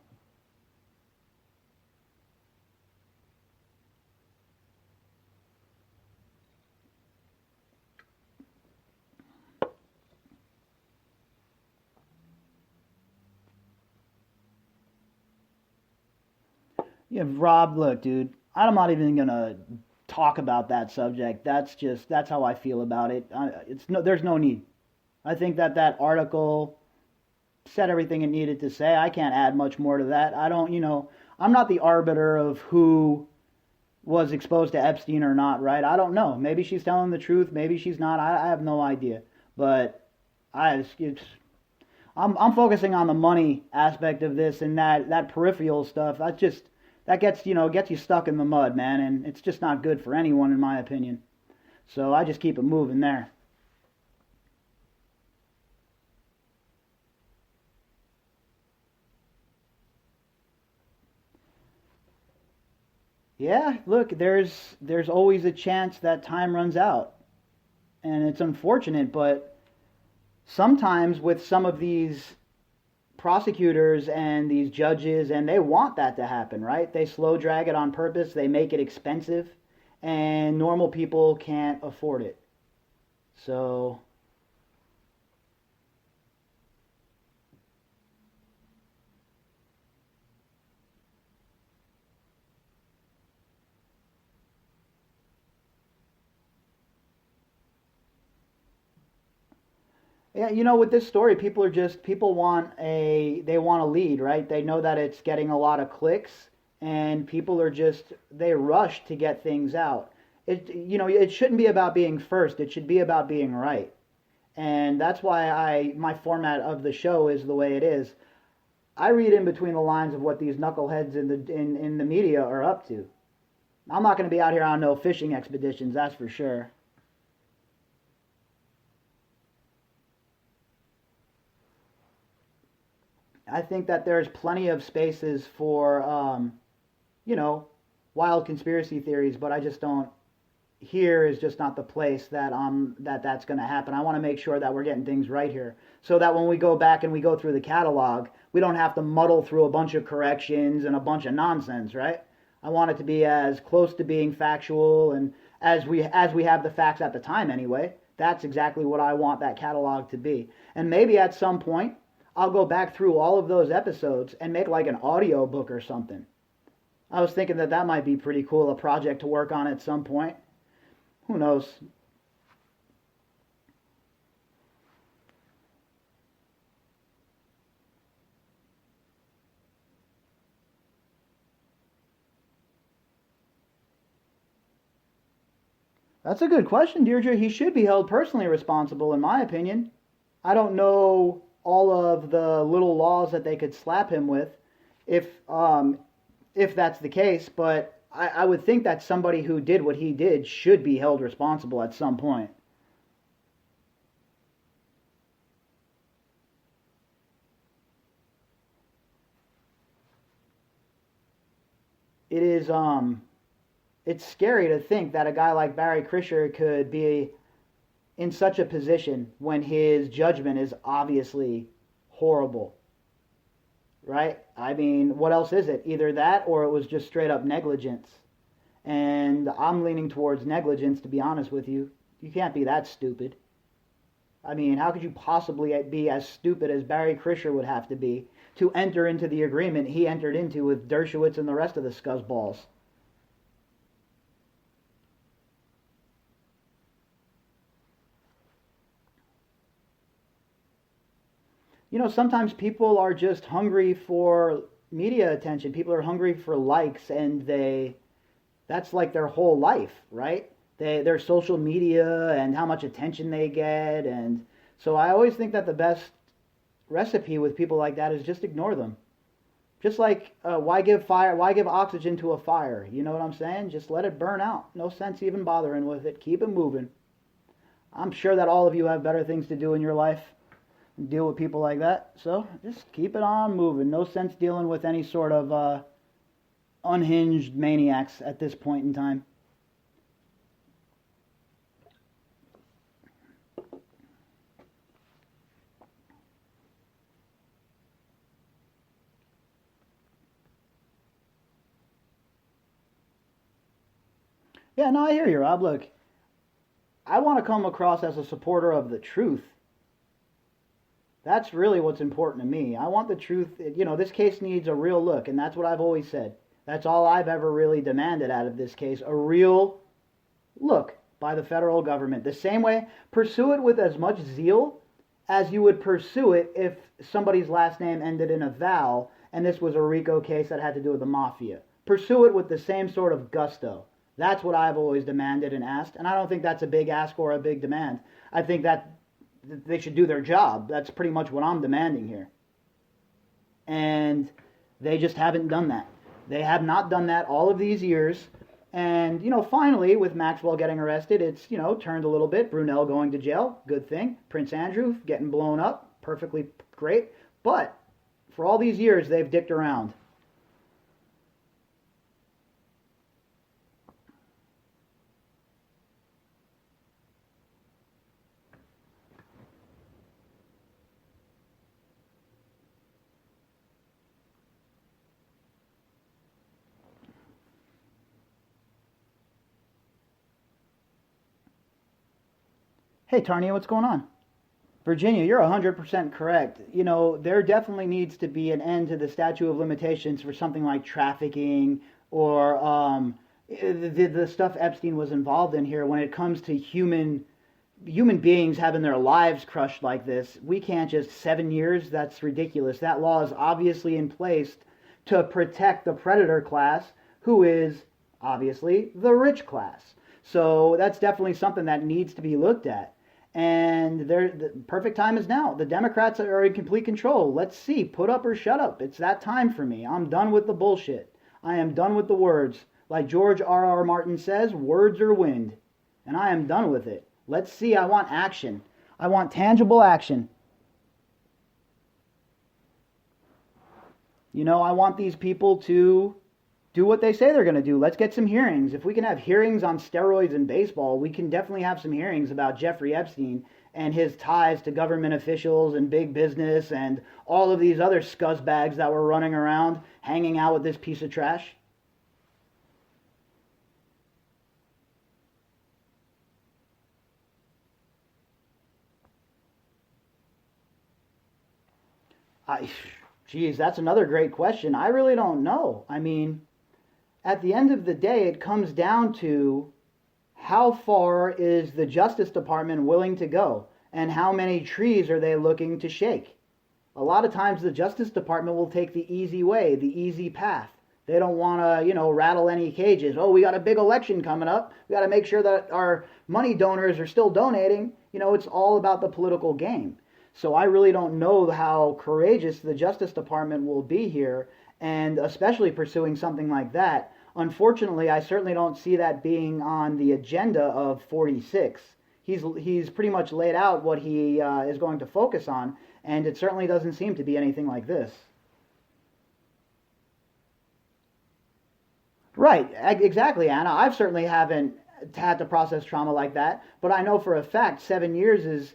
Yeah, Rob, look, dude, I'm not even gonna talk about that subject. That's how I feel about it. There's no need. I think that article said everything it needed to say. I can't add much more to that. I don't, I'm not the arbiter of who was exposed to Epstein or not, right? I don't know. Maybe she's telling the truth. Maybe she's not. I have no idea. But I'm focusing on the money aspect of this and that peripheral stuff. That gets you stuck in the mud, man, and it's just not good for anyone, in my opinion. So I just keep it moving there. Yeah, look, there's always a chance that time runs out. And it's unfortunate, but sometimes with some of these prosecutors and these judges, and they want that to happen, right? They slow drag it on purpose, they make it expensive, and normal people can't afford it. So, yeah, with this story, people they want a lead, right? They know that it's getting a lot of clicks, and people are they rush to get things out. It shouldn't be about being first. It should be about being right. And that's why my format of the show is the way it is. I read in between the lines of what these knuckleheads in the media are up to. I'm not going to be out here on no fishing expeditions, that's for sure. I think that there's plenty of spaces for, you know, wild conspiracy theories, but I just don't. Here is just not the place that's going to happen. I want to make sure that we're getting things right here, so that when we go back and we go through the catalog, we don't have to muddle through a bunch of corrections and a bunch of nonsense, right? I want it to be as close to being factual and as we have the facts at the time anyway. That's exactly what I want that catalog to be. And maybe at some point I'll go back through all of those episodes and make like an audio book or something. I was thinking that might be pretty cool, a project to work on at some point. Who knows? That's a good question, Deirdre. He should be held personally responsible, in my opinion. I don't know all of the little laws that they could slap him with, if um, if that's the case. But I would think that somebody who did what he did should be held responsible at some point. It is it's scary to think that a guy like Barry Krischer could be in such a position when his judgment is obviously horrible, right? I mean, what else is it? Either that or it was just straight up negligence. And I'm leaning towards negligence, to be honest with you. You can't be that stupid. I mean, how could you possibly be as stupid as Barry Krischer would have to be to enter into the agreement he entered into with Dershowitz and the rest of the scuzzballs? Sometimes people are just hungry for media attention. People are hungry for likes, and that's like their whole life, right? Their social media and how much attention they get. And so I always think that the best recipe with people like that is just ignore them. Just like, why give oxygen to a fire? You know what I'm saying? Just let it burn out. No sense even bothering with it. Keep it moving. I'm sure that all of you have better things to do in your life and deal with people like that. So just keep it on moving. No sense dealing with any sort of unhinged maniacs at this point in time. Yeah, no, I hear you, Rob. Look, I want to come across as a supporter of the truth. That's really what's important to me. I want the truth. This case needs a real look, and that's what I've always said. That's all I've ever really demanded out of this case, a real look by the federal government. The same way, pursue it with as much zeal as you would pursue it if somebody's last name ended in a vowel and this was a RICO case that had to do with the mafia. Pursue it with the same sort of gusto. That's what I've always demanded and asked, and I don't think that's a big ask or a big demand. I think that they should do their job. That's pretty much what I'm demanding here. And they just haven't done that. They have not done that all of these years. And, finally, with Maxwell getting arrested, it's, turned a little bit. Brunel going to jail, good thing. Prince Andrew getting blown up, perfectly great. But for all these years, they've dicked around. Hey, Tarnia, what's going on? Virginia, you're 100% correct. You know, there definitely needs to be an end to the statute of limitations for something like trafficking or the stuff Epstein was involved in here when it comes to human beings having their lives crushed like this. We can't just 7 years. That's ridiculous. That law is obviously in place to protect the predator class, who is obviously the rich class. So that's definitely something that needs to be looked at. And the perfect time is now. The Democrats are in complete control. Let's see, put up or shut up. It's that time for me. I'm done with the bullshit. I am done with the words. Like George R.R. Martin says, words are wind. And I am done with it. Let's see, I want action. I want tangible action. You know, I want these people to do what they say they're going to do. Let's get some hearings. If we can have hearings on steroids in baseball, we can definitely have some hearings about Jeffrey Epstein and his ties to government officials and big business and all of these other scuzzbags that were running around hanging out with this piece of trash. Geez, that's another great question. I really don't know. I mean, at the end of the day, it comes down to how far is the Justice Department willing to go and how many trees are they looking to shake. A lot of times the Justice Department will take the easy way, the easy path. They don't want to, rattle any cages. Oh, we got a big election coming up. We got to make sure that our money donors are still donating. It's all about the political game. So I really don't know how courageous the Justice Department will be here, and especially pursuing something like that. Unfortunately, I certainly don't see that being on the agenda of 46. He's pretty much laid out what he is going to focus on, and it certainly doesn't seem to be anything like this. Right, exactly, Anna. I've certainly haven't had to process trauma like that, but I know for a fact 7 years is,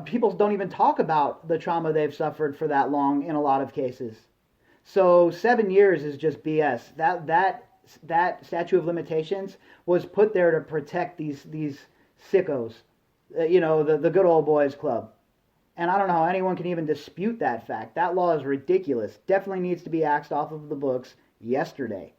people don't even talk about the trauma they've suffered for that long in a lot of cases. So 7 years is just BS. That statute of limitations was put there to protect these sickos, the good old boys club. And I don't know how anyone can even dispute that fact. That law is ridiculous. Definitely needs to be axed off of the books yesterday.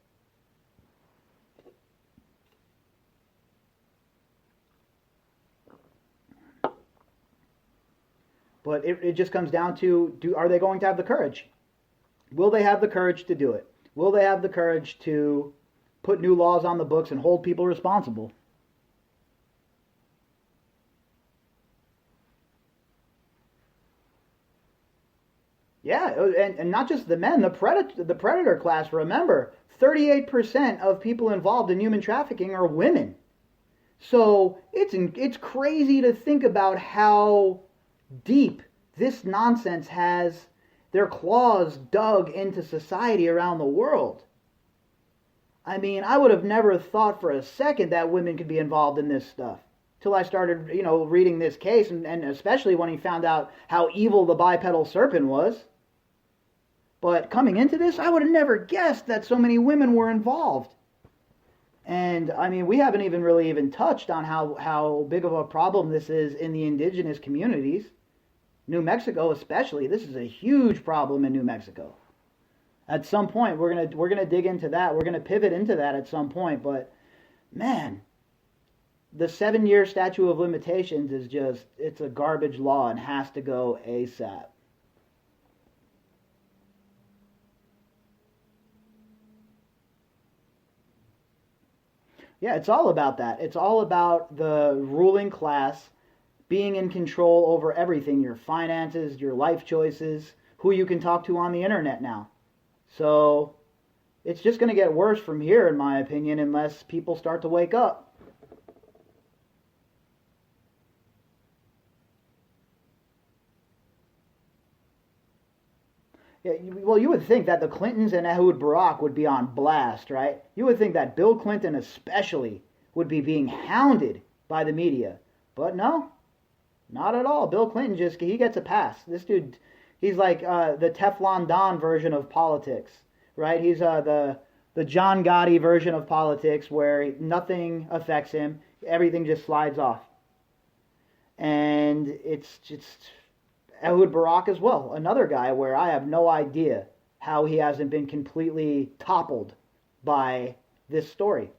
But it just comes down to, are they going to have the courage? Will they have the courage to do it? Will they have the courage to put new laws on the books and hold people responsible? Yeah, and not just the men, the predator class. Remember, 38% of people involved in human trafficking are women. So it's crazy to think about how deep this nonsense has their claws dug into society around the world. I would have never thought for a second that women could be involved in this stuff till I started, reading this case, and especially when he found out how evil the bipedal serpent was. But coming into this, I would have never guessed that so many women were involved. And we haven't even really touched on how big of a problem this is in the indigenous communities. New Mexico especially, this is a huge problem in New Mexico. At some point, we're gonna dig into that. We're gonna pivot into that at some point. But man, the 7-year statute of limitations is it's a garbage law and has to go ASAP. Yeah, it's all about that. It's all about the ruling class being in control over everything, your finances, your life choices, who you can talk to on the internet now. So it's just going to get worse from here, in my opinion, unless people start to wake up. Yeah, well, you would think that the Clintons and Ehud Barak would be on blast, right? You would think that Bill Clinton especially would be being hounded by the media. But no, not at all. Bill Clinton he gets a pass. This dude, he's like the Teflon Don version of politics, right? He's the John Gotti version of politics where nothing affects him. Everything just slides off. And it's just Ehud Barak as well, another guy where I have no idea how he hasn't been completely toppled by this story.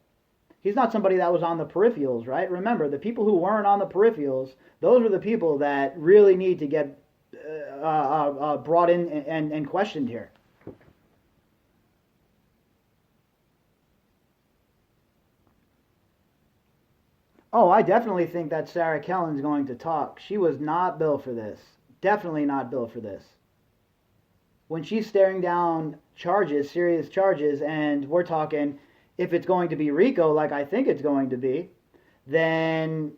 He's not somebody that was on the peripherals, right? Remember, the people who weren't on the peripherals, those are the people that really need to get brought in and questioned here. Oh, I definitely think that Sarah Kellen's going to talk. She was not built for this. Definitely not built for this. When she's staring down charges, serious charges, and we're talking if it's going to be RICO like I think it's going to be, then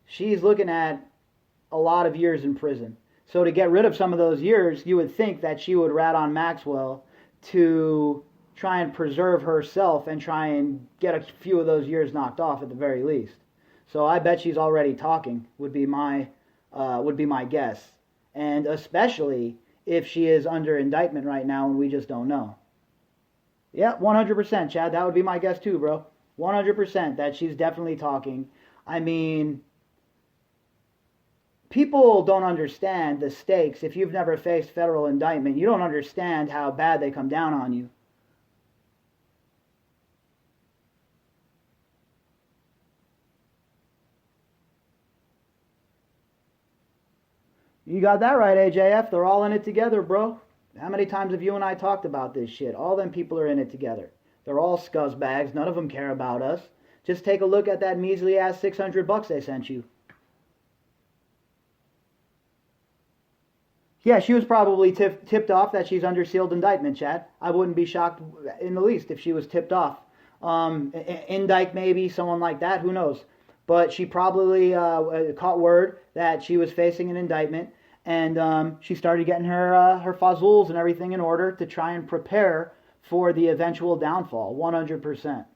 she's looking at a lot of years in prison. So to get rid of some of those years, you would think that she would rat on Maxwell to try and preserve herself and try and get a few of those years knocked off at the very least. So I bet she's already talking, would be my guess. And especially if she is under indictment right now and we just don't know. Yeah, 100%, Chad. That would be my guess too, bro. 100% that she's definitely talking. I mean, people don't understand the stakes. If you've never faced federal indictment, you don't understand how bad they come down on you. You got that right, AJF. They're all in it together, bro. How many times have you and I talked about this shit? All them people are in it together. They're all scuzzbags. None of them care about us. Just take a look at that measly ass $600 they sent you. Yeah, she was probably tipped off that she's under sealed indictment, Chad. I wouldn't be shocked in the least if she was tipped off. Indict maybe, someone like that, who knows. But she probably caught word that she was facing an indictment, and she started getting her fazools and everything in order to try and prepare for the eventual downfall, 100%.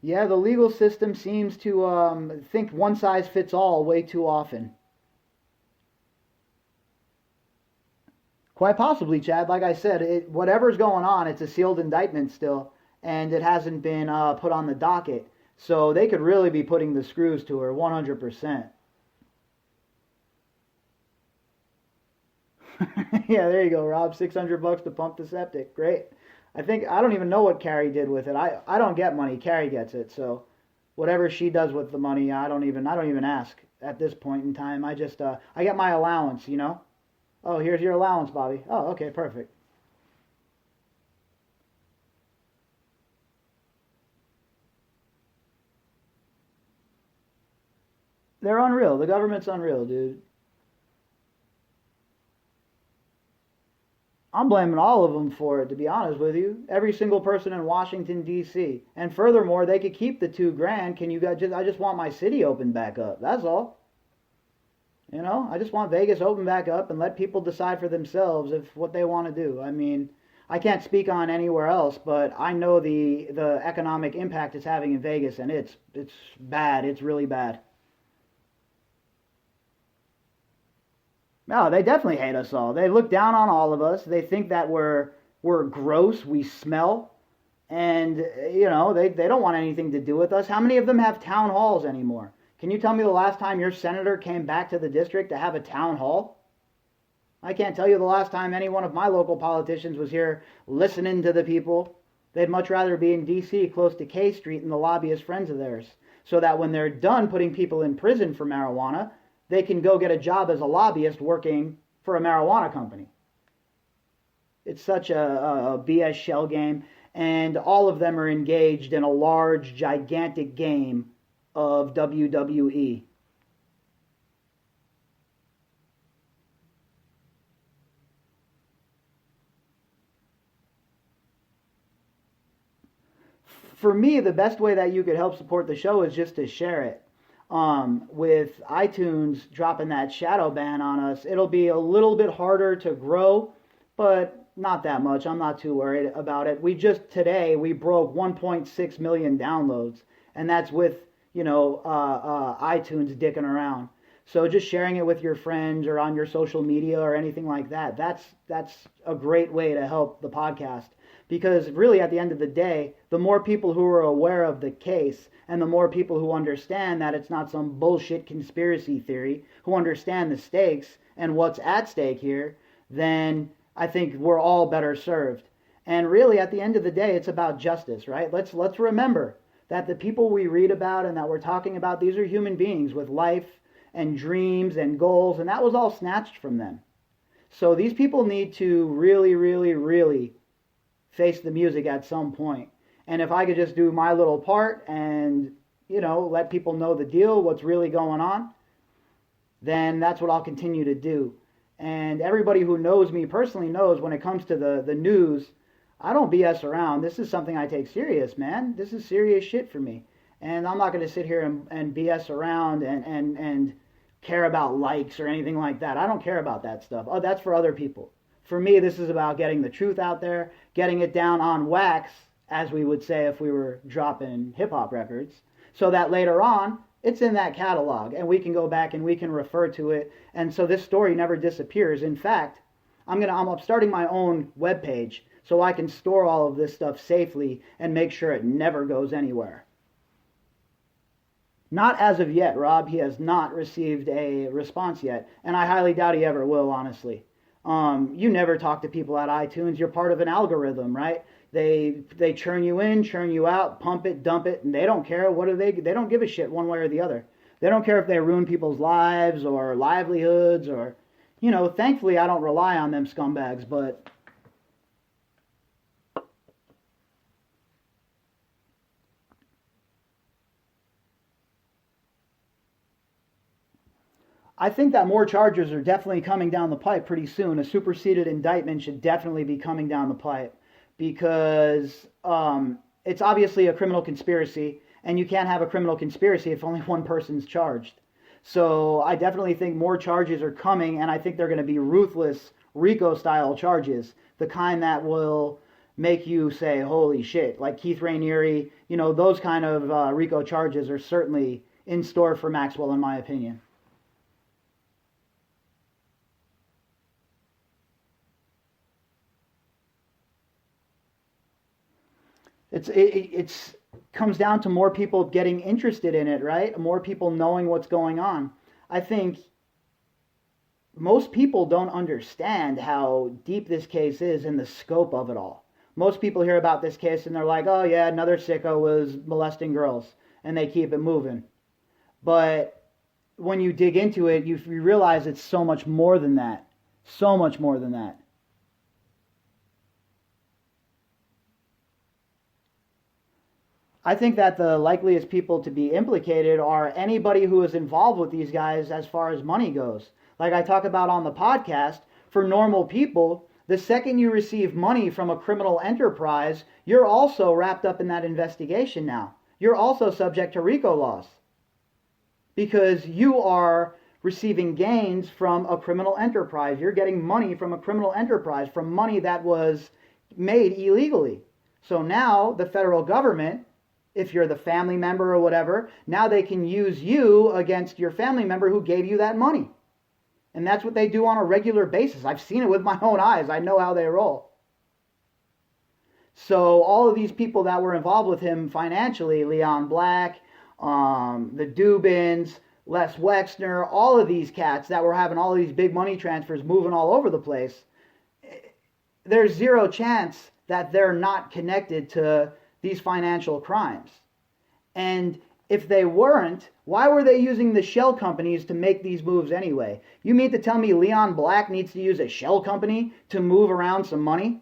Yeah, the legal system seems to think one size fits all way too often. Quite possibly, Chad. Like I said, whatever's going on, it's a sealed indictment still, and it hasn't been put on the docket. So they could really be putting the screws to her 100%. Yeah, there you go, Rob. $600 to pump the septic. Great. I don't even know what Carrie did with it. I don't get money. Carrie gets it. So whatever she does with the money, I don't even ask at this point in time. I get my allowance, you know. Oh, here's your allowance, Bobby. Oh, okay, perfect. They're unreal. The government's unreal, dude. I'm blaming all of them for it, to be honest with you. Every single person in Washington D.C. And furthermore, they could keep the 2 grand. Can you guys I just want my city open back up. That's all. You know, I just want Vegas open back up and let people decide for themselves if what they want to do. I mean, I can't speak on anywhere else, but I know the economic impact it's having in Vegas, and it's bad. It's really bad. No, they definitely hate us all. They look down on all of us. They think that we're gross. We smell, and they don't want anything to do with us. How many of them have town halls anymore? Can you tell me the last time your senator came back to the district to have a town hall? I can't tell you the last time any one of my local politicians was here listening to the people. They'd much rather be in D.C. close to K Street and the lobbyist friends of theirs, so that when they're done putting people in prison for marijuana, they can go get a job as a lobbyist working for a marijuana company. It's such a BS shell game, and all of them are engaged in a large, gigantic game of WWE. For me, the best way that you could help support the show is just to share it. With iTunes dropping that shadow ban on us, it'll be a little bit harder to grow, but not that much. I'm not too worried about it. Today we broke 1.6 million downloads, and that's with iTunes dicking around. So just sharing it with your friends or on your social media or anything like that, that's a great way to help the podcast. Because really at the end of the day, the more people who are aware of the case and the more people who understand that it's not some bullshit conspiracy theory, who understand the stakes and what's at stake here, then I think we're all better served. And really at the end of the day, it's about justice, right? Let's remember that the people we read about and that we're talking about, these are human beings with life and dreams and goals, and that was all snatched from them. So these people need to really, really, really face the music at some point. And if I could just do my little part and, let people know the deal, what's really going on, then that's what I'll continue to do. And everybody who knows me personally knows when it comes to the news, I don't BS around. This is something I take serious, man. This is serious shit for me. And I'm not going to sit here and BS around and care about likes or anything like that. I don't care about that stuff. Oh, that's for other people. For me, this is about getting the truth out there, getting it down on wax, as we would say if we were dropping hip-hop records, so that later on, it's in that catalog, and we can go back and we can refer to it, and so this story never disappears. In fact, I'm starting my own webpage so I can store all of this stuff safely and make sure it never goes anywhere. Not as of yet, Rob. He has not received a response yet, and I highly doubt he ever will, honestly. You never talk to people at iTunes. You're part of an algorithm, right? They churn you in, churn you out, pump it, dump it, and they don't care. They don't give a shit one way or the other. They don't care if they ruin people's lives or livelihoods or, thankfully I don't rely on them scumbags, but I think that more charges are definitely coming down the pipe pretty soon. A superseded indictment should definitely be coming down the pipe because it's obviously a criminal conspiracy, and you can't have a criminal conspiracy if only one person's charged. So I definitely think more charges are coming, and I think they're going to be ruthless RICO-style charges, the kind that will make you say, holy shit, like Keith Raniere, those kind of RICO charges are certainly in store for Maxwell, in my opinion. It's comes down to more people getting interested in it, right? More people knowing what's going on. I think most people don't understand how deep this case is and the scope of it all. Most people hear about this case and they're like, oh yeah, another sicko was molesting girls, and they keep it moving. But when you dig into it, you realize it's so much more than that. So much more than that. I think that the likeliest people to be implicated are anybody who is involved with these guys as far as money goes. Like I talk about on the podcast, for normal people, the second you receive money from a criminal enterprise, you're also wrapped up in that investigation now. You're also subject to RICO laws because you are receiving gains from a criminal enterprise. You're getting money from a criminal enterprise, from money that was made illegally. So now the federal government, if you're the family member or whatever, now they can use you against your family member who gave you that money. And that's what they do on a regular basis. I've seen it with my own eyes. I know how they roll. So all of these people that were involved with him financially, Leon Black, the Dubins, Les Wexner, all of these cats that were having all of these big money transfers moving all over the place, there's zero chance that they're not connected to these financial crimes. And if they weren't, why were they using the shell companies to make these moves anyway? You mean to tell me Leon Black needs to use a shell company to move around some money?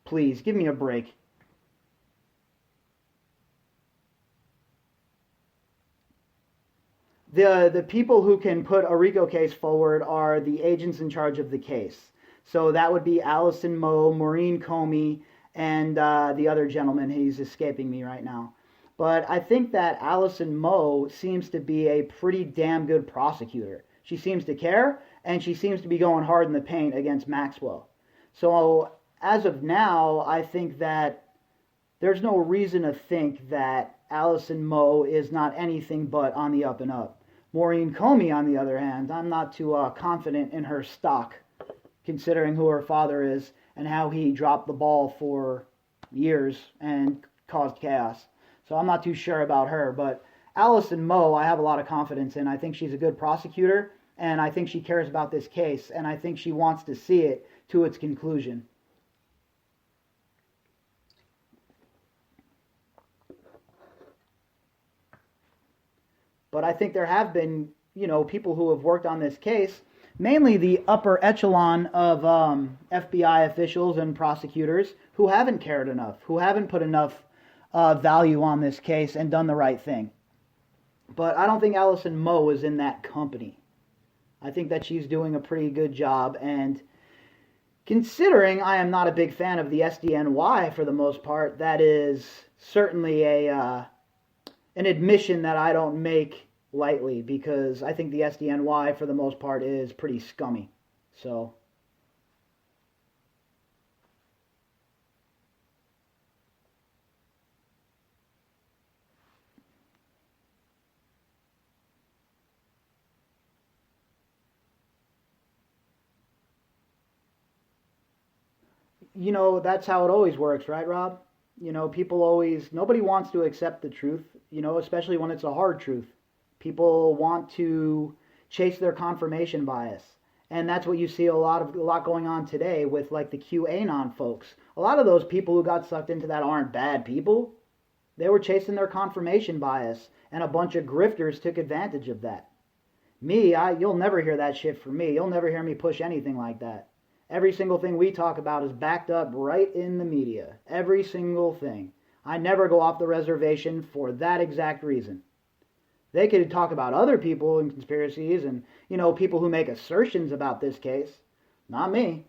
Please, give me a break. The people who can put a RICO case forward are the agents in charge of the case. So that would be Allison Moe, Maureen Comey, and the other gentleman. He's escaping me right now. But I think that Allison Moe seems to be a pretty damn good prosecutor. She seems to care, and she seems to be going hard in the paint against Maxwell. So as of now, I think that there's no reason to think that Allison Moe is not anything but on the up and up. Maureen Comey, on the other hand, I'm not too confident in her stock, considering who her father is and how he dropped the ball for years and caused chaos. So I'm not too sure about her. But Allison Moe, I have a lot of confidence in. I think she's a good prosecutor, and I think she cares about this case, and I think she wants to see it to its conclusion. But I think there have been, people who have worked on this case, mainly the upper echelon of FBI officials and prosecutors who haven't cared enough, who haven't put enough value on this case and done the right thing. But I don't think Allison Moe is in that company. I think that she's doing a pretty good job, and considering I am not a big fan of the SDNY for the most part, that is certainly an admission that I don't make lightly, because I think the SDNY for the most part is pretty scummy. So that's how it always works, right, Rob? Nobody wants to accept the truth, especially when it's a hard truth. People want to chase their confirmation bias. And that's what you see a lot going on today with like the QAnon folks. A lot of those people who got sucked into that aren't bad people. They were chasing their confirmation bias, and a bunch of grifters took advantage of that. You'll never hear that shit from me. You'll never hear me push anything like that. Every single thing we talk about is backed up right in the media. Every single thing. I never go off the reservation for that exact reason. They could talk about other people and conspiracies and, people who make assertions about this case. Not me.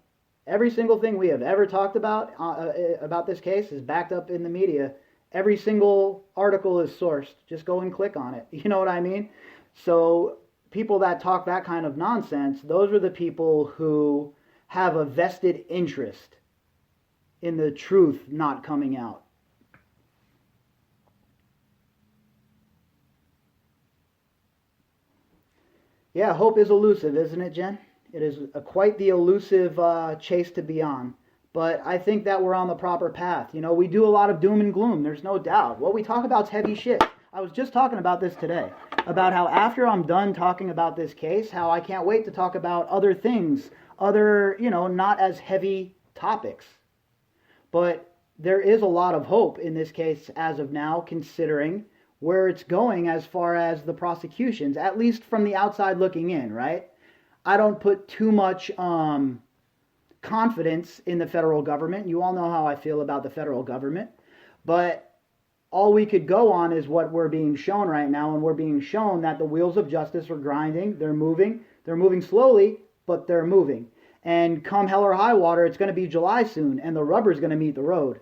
Every single thing we have ever talked about this case is backed up in the media. Every single article is sourced. Just go and click on it. You know what I mean? So people that talk that kind of nonsense, those are the people who have a vested interest in the truth not coming out. Yeah, hope is elusive, isn't it, Jen? It is quite the elusive chase to be on. But I think that we're on the proper path. We do a lot of doom and gloom, there's no doubt. What we talk about is heavy shit. I was just talking about this today, about how after I'm done talking about this case, how I can't wait to talk about other things, other, not as heavy topics. But there is a lot of hope in this case as of now, considering where it's going as far as the prosecutions, at least from the outside looking in, right? I don't put too much confidence in the federal government. You all know how I feel about the federal government. But all we could go on is what we're being shown right now, and we're being shown that the wheels of justice are grinding. They're moving. They're moving slowly, but they're moving. And come hell or high water, it's going to be July soon, and the rubber's going to meet the road.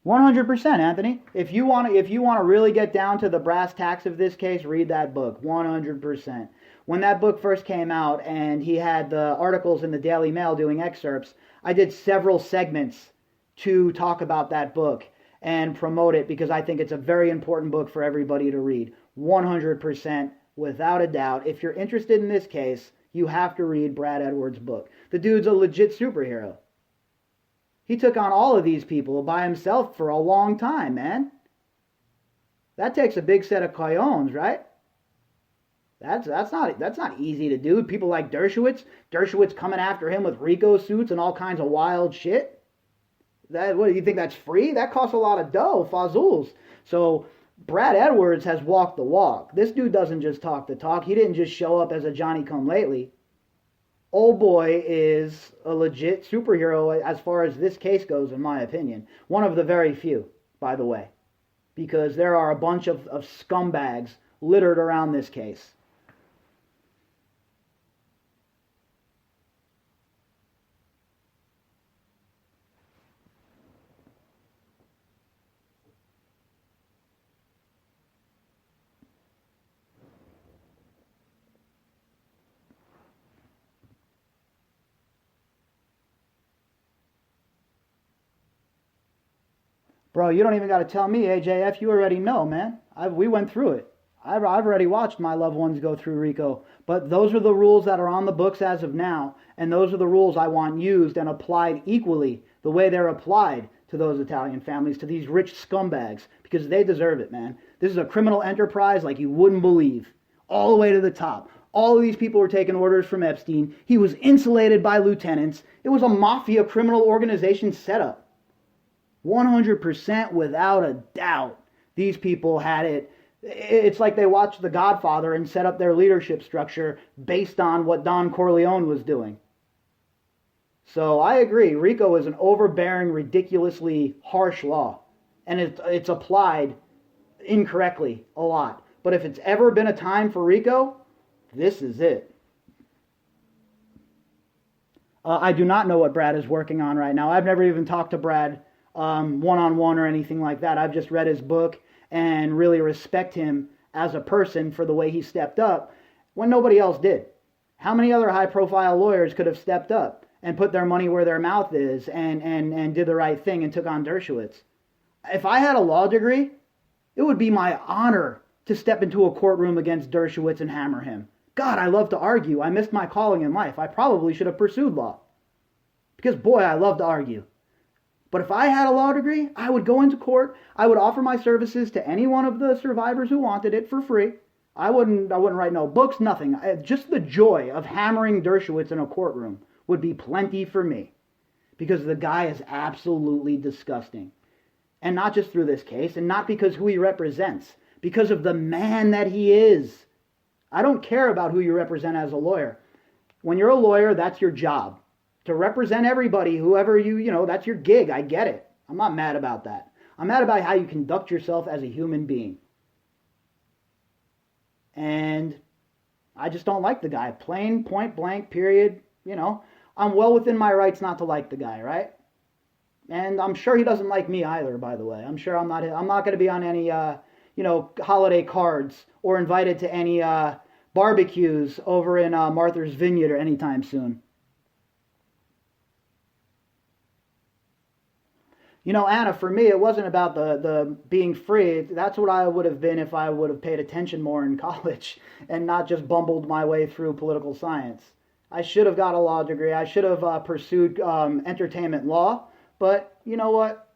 100%, Anthony. If you want to really get down to the brass tacks of this case, read that book. 100%. When that book first came out and he had the articles in the Daily Mail doing excerpts, I did several segments to talk about that book and promote it because I think it's a very important book for everybody to read. 100%, without a doubt. If you're interested in this case, you have to read Brad Edwards' book. The dude's a legit superhero. He took on all of these people by himself for a long time, man. That takes a big set of cojones, right? That's not easy to do. People like Dershowitz coming after him with RICO suits and all kinds of wild shit. What do you think, that's free? That costs a lot of dough, fazools. So Brad Edwards has walked the walk. This dude doesn't just talk the talk. He didn't just show up as a Johnny-come-lately. Old boy is a legit superhero as far as this case goes, in my opinion. One of the very few, by the way. Because there are a bunch of scumbags littered around this case. Bro, you don't even got to tell me, AJF. You already know, man. We went through it. I've already watched my loved ones go through RICO. But those are the rules that are on the books as of now. And those are the rules I want used and applied equally the way they're applied to those Italian families, to these rich scumbags, because they deserve it, man. This is a criminal enterprise like you wouldn't believe. All the way to the top. All of these people were taking orders from Epstein. He was insulated by lieutenants. It was a mafia criminal organization setup. 100% without a doubt. These people had it. It's like they watched The Godfather and set up their leadership structure based on what Don Corleone was doing. So I agree. RICO is an overbearing, ridiculously harsh law. And it's applied incorrectly a lot. But if it's ever been a time for RICO, this is it. I do not know what Brad is working on right now. I've never even talked to Brad one-on-one or anything like that. I've just read his book and really respect him as a person for the way he stepped up when nobody else did. How many other high-profile lawyers could have stepped up and put their money where their mouth is and did the right thing and took on Dershowitz? If I had a law degree, it would be my honor to step into a courtroom against Dershowitz and hammer him. God, I love to argue. I missed my calling in life. I probably should have pursued law. Because, boy, I love to argue. But if I had a law degree, I would go into court. I would offer my services to any one of the survivors who wanted it for free. I wouldn't write no books, nothing. Just the joy of hammering Dershowitz in a courtroom would be plenty for me. Because the guy is absolutely disgusting. And not just through this case, and not because who he represents. Because of the man that he is. I don't care about who you represent as a lawyer. When you're a lawyer, that's your job. To represent everybody, whoever that's your gig. I get it. I'm not mad about that. I'm mad about how you conduct yourself as a human being. And I just don't like the guy. Plain, point blank, period. I'm well within my rights not to like the guy, right? And I'm sure he doesn't like me either, by the way. I'm sure I'm not going to be on any, holiday cards or invited to any barbecues over in Martha's Vineyard or anytime soon. Anna, for me, it wasn't about the being free. That's what I would have been if I would have paid attention more in college and not just bumbled my way through political science. I should have got a law degree. I should have pursued entertainment law. But you know what?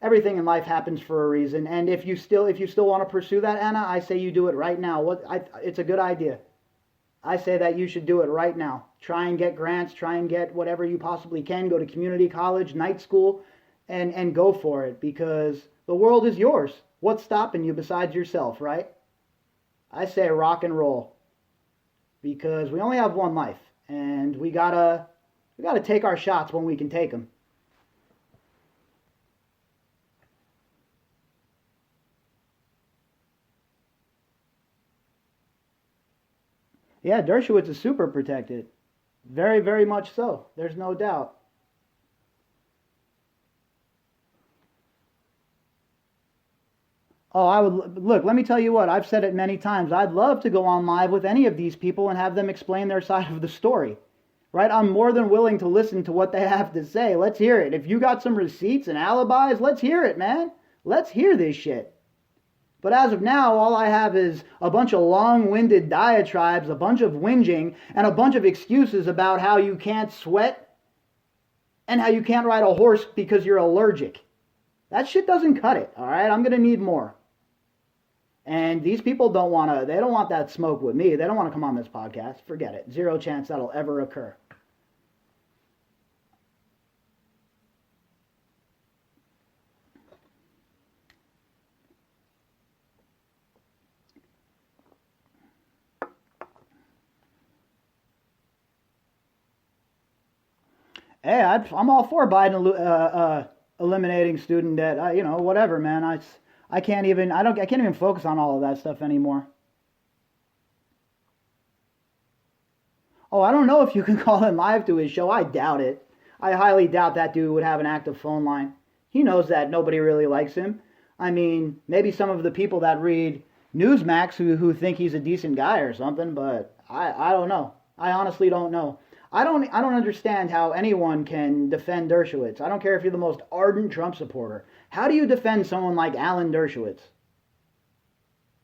Everything in life happens for a reason. And if you still want to pursue that, Anna, I say you do it right now. It's a good idea. I say that you should do it right now. Try and get grants. Try and get whatever you possibly can. Go to community college, night school. And go for it, because the world is yours. What's stopping you besides yourself, right? I say rock and roll, because we only have one life, and we gotta take our shots when we can take them. Yeah, Dershowitz is super protected, very, very much so. There's no doubt. Oh, look, let me tell you what, I've said it many times. I'd love to go on live with any of these people and have them explain their side of the story. Right? I'm more than willing to listen to what they have to say. Let's hear it. If you got some receipts and alibis, let's hear it, man. Let's hear this shit. But as of now, all I have is a bunch of long-winded diatribes, a bunch of whinging, and a bunch of excuses about how you can't sweat and how you can't ride a horse because you're allergic. That shit doesn't cut it, all right? I'm going to need more. And these people don't want that smoke with me. They don't want to come on this podcast. Forget it. Zero chance that'll ever occur. Hey, I'm all for Biden eliminating student debt. Whatever, man. I can't even focus on all of that stuff anymore. Oh, I don't know if you can call him live to his show. I doubt it. I highly doubt that dude would have an active phone line. He knows that nobody really likes him. I mean, maybe some of the people that read Newsmax who think he's a decent guy or something, but I don't know. I honestly don't know. I don't understand how anyone can defend Dershowitz. I don't care if you're the most ardent Trump supporter. How do you defend someone like Alan Dershowitz?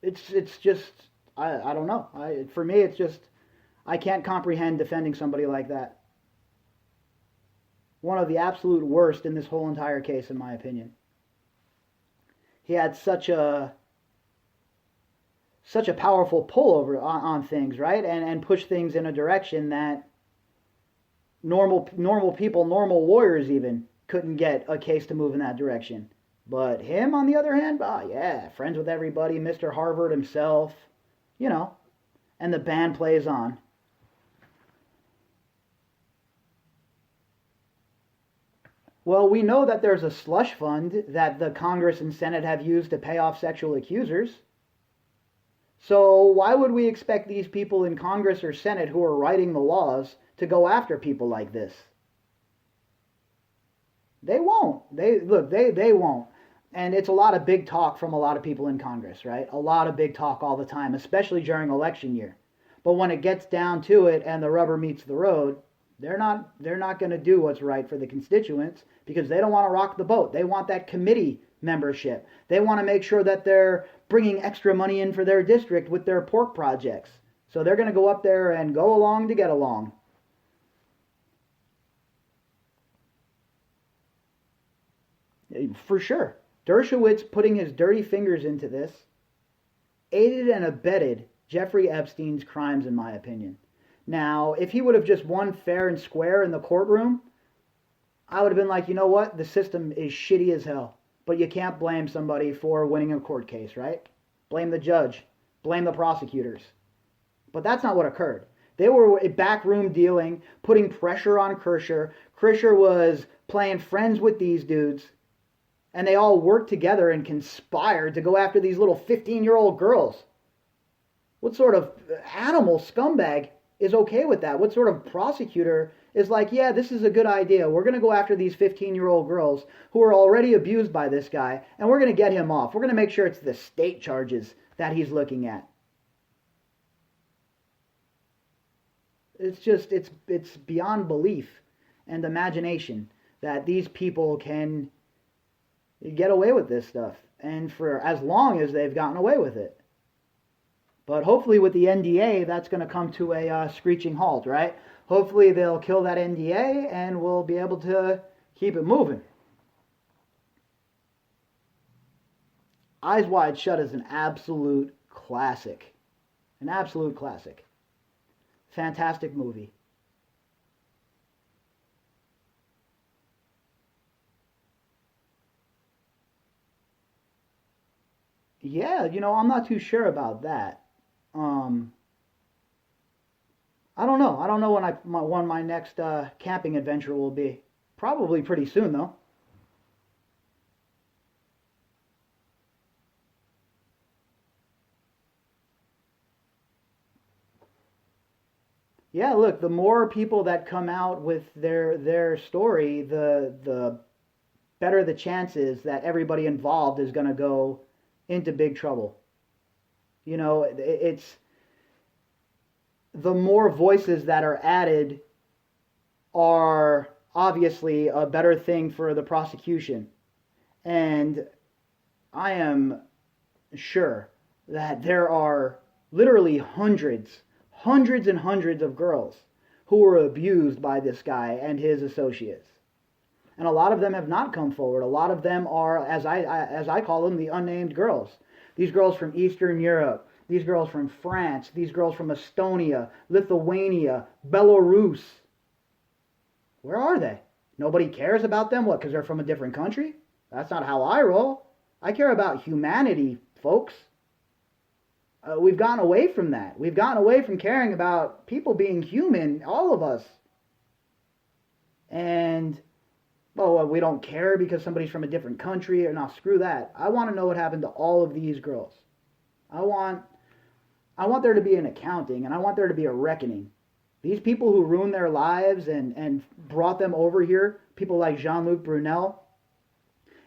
It's just I don't know. For me it's just I can't comprehend defending somebody like that. One of the absolute worst in this whole entire case, in my opinion. He had such a powerful pull over on things, right? And push things in a direction that normal people, normal lawyers even couldn't get a case to move in that direction. But him, on the other hand, yeah, friends with everybody, Mr. Harvard himself, you know, and the band plays on. Well, we know that there's a slush fund that the Congress and Senate have used to pay off sexual accusers. So why would we expect these people in Congress or Senate who are writing the laws to go after people like this? They won't. They won't. And it's a lot of big talk from a lot of people in Congress, right? A lot of big talk all the time, especially during election year. But when it gets down to it and the rubber meets the road, they're not going to do what's right for the constituents because they don't want to rock the boat. They want that committee membership. They want to make sure that they're bringing extra money in for their district with their pork projects. So they're going to go up there and go along to get along. For sure. Dershowitz putting his dirty fingers into this aided and abetted Jeffrey Epstein's crimes, in my opinion. Now, if he would have just won fair and square in the courtroom, I would have been like, you know what? The system is shitty as hell. But you can't blame somebody for winning a court case, right? Blame the judge. Blame the prosecutors. But that's not what occurred. They were backroom dealing, putting pressure on Kirscher. Kirscher was playing friends with these dudes. And they all worked together and conspired to go after these little 15-year-old girls. What sort of animal scumbag is okay with that? What sort of prosecutor is like, yeah, this is a good idea. We're going to go after these 15-year-old girls who are already abused by this guy, and we're going to get him off. We're going to make sure it's the state charges that he's looking at. It's just, it's beyond belief and imagination that these people can get away with this stuff, and for as long as they've gotten away with it. But hopefully with the NDA, that's going to come to a screeching halt, right? Hopefully they'll kill that NDA and we'll be able to keep it moving. Eyes Wide Shut is an absolute classic. An absolute classic. Fantastic movie. Yeah, I'm not too sure about that. Um, I don't know. I don't know when my next camping adventure will be. Probably pretty soon, though. Yeah, look, the more people that come out with their story, the better the chances that everybody involved is going to go into big trouble. It's the more voices that are added are obviously a better thing for the prosecution. And I am sure that there are literally hundreds and hundreds of girls who were abused by this guy and his associates. And a lot of them have not come forward. A lot of them are, as I call them, the unnamed girls. These girls from Eastern Europe, these girls from France, these girls from Estonia, Lithuania, Belarus. Where are they? Nobody cares about them? What, because they're from a different country? That's not how I roll. I care about humanity, folks. We've gotten away from that. We've gotten away from caring about people being human, all of us. And we don't care because somebody's from a different country, or no, screw that. I want to know what happened to all of these girls. I want there to be an accounting, and I want there to be a reckoning. These people who ruined their lives and brought them over here, people like Jean-Luc Brunel,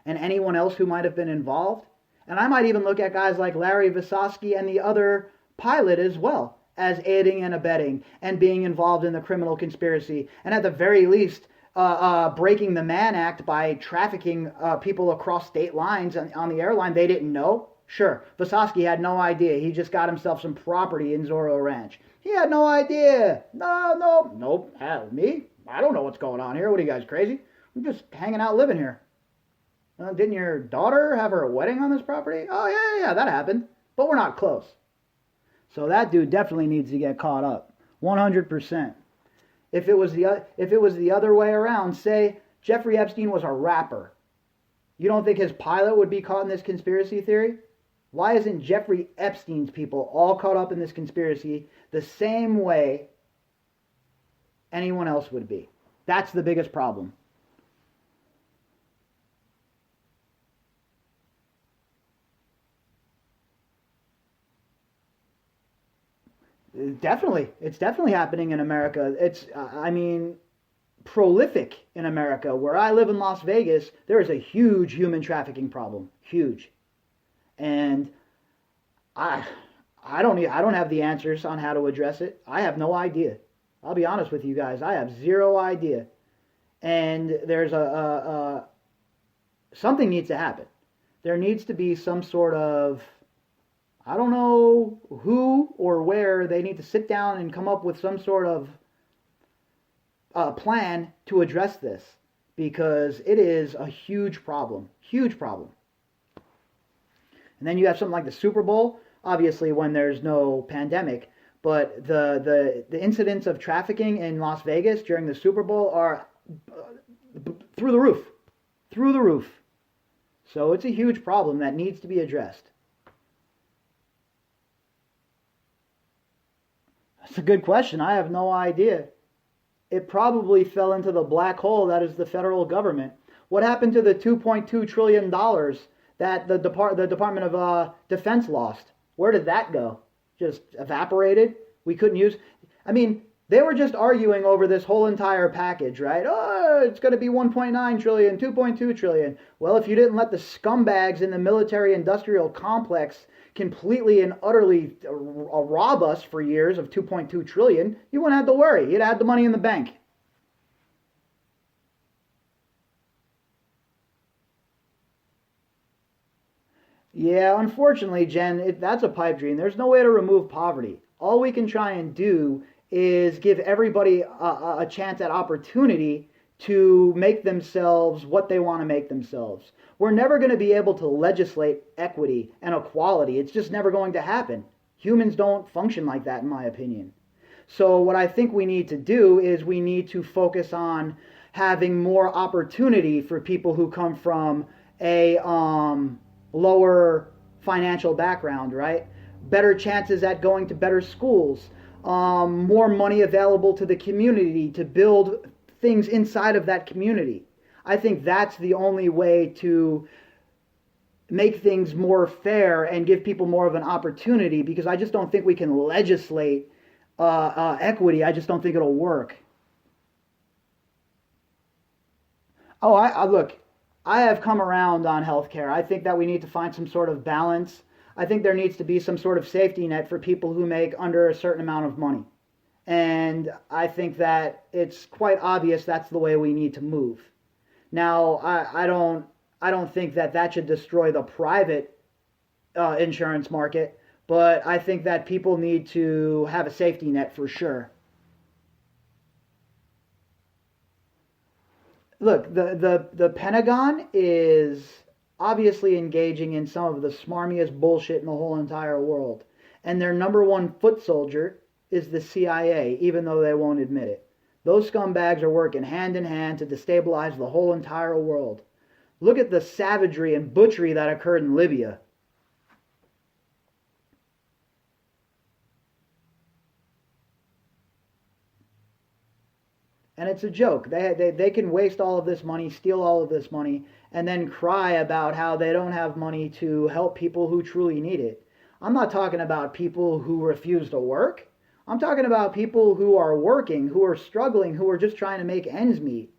and anyone else who might have been involved. And I might even look at guys like Larry Visosky and the other pilot as well, as aiding and abetting and being involved in the criminal conspiracy, and at the very least, breaking the Mann Act by trafficking people across state lines on the airline they didn't know. Sure, Visosky had no idea. He just got himself some property in Zorro Ranch. He had no idea. Nope. Hell, me? I don't know what's going on here. What are you guys, crazy? I'm just hanging out living here. Didn't your daughter have her wedding on this property? Oh, yeah, that happened. But we're not close. So that dude definitely needs to get caught up. 100%. If it was the other way around, say Jeffrey Epstein was a rapper, you don't think his pilot would be caught in this conspiracy theory? Why isn't Jeffrey Epstein's people all caught up in this conspiracy the same way anyone else would be? That's the biggest problem. It's definitely happening in America. It's, prolific in America. Where I live in Las Vegas, there is a huge human trafficking problem. Huge. And I don't have the answers on how to address it. I have no idea. I'll be honest with you guys. I have zero idea. And there's something needs to happen. There needs to be some sort of, I don't know who or where, they need to sit down and come up with some sort of plan to address this, because it is a huge problem. Huge problem. And then you have something like the Super Bowl, obviously when there's no pandemic, but the incidents of trafficking in Las Vegas during the Super Bowl are through the roof. Through the roof. So it's a huge problem that needs to be addressed. That's a good question. I have no idea. It probably fell into the black hole that is the federal government. What happened to the $2.2 trillion that the Department of Defense lost? Where did that go? Just evaporated? We couldn't use... they were just arguing over this whole entire package, right? Oh, it's going to be 1.9 trillion, 2.2 trillion. Well, if you didn't let the scumbags in the military-industrial complex completely and utterly rob us for years of 2.2 trillion, you wouldn't have to worry. You'd have the money in the bank. Yeah, unfortunately, Jen, that's a pipe dream. There's no way to remove poverty. All we can try and do is give everybody a chance at opportunity to make themselves what they want to make themselves. We're never going to be able to legislate equity and equality. It's just never going to happen. Humans don't function like that, in my opinion. So what I think we need to do is we need to focus on having more opportunity for people who come from a lower financial background, right? Better chances at going to better schools, more money available to the community to build things inside of that community. I think that's the only way to make things more fair and give people more of an opportunity, because I just don't think we can legislate equity. I just don't think it'll work. Oh, look, I have come around on healthcare. I think that we need to find some sort of balance. I think there needs to be some sort of safety net for people who make under a certain amount of money. And I think that it's quite obvious that's the way we need to move. Now, I don't think that should destroy the private insurance market, but I think that people need to have a safety net for sure. Look, the Pentagon is obviously engaging in some of the smarmiest bullshit in the whole entire world. And their number one foot soldier is the CIA, even though they won't admit it. Those scumbags are working hand in hand to destabilize the whole entire world. Look at the savagery and butchery that occurred in Libya. And it's a joke. They can waste all of this money, steal all of this money, and then cry about how they don't have money to help people who truly need it. I'm not talking about people who refuse to work. I'm talking about people who are working, who are struggling, who are just trying to make ends meet.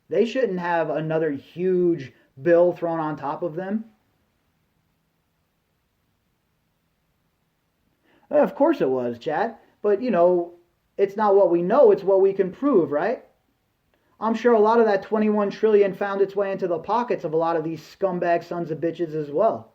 They shouldn't have another huge bill thrown on top of them. Of course it was, Chad. But, it's not what we know, it's what we can prove, right? I'm sure a lot of that 21 trillion found its way into the pockets of a lot of these scumbag sons of bitches as well.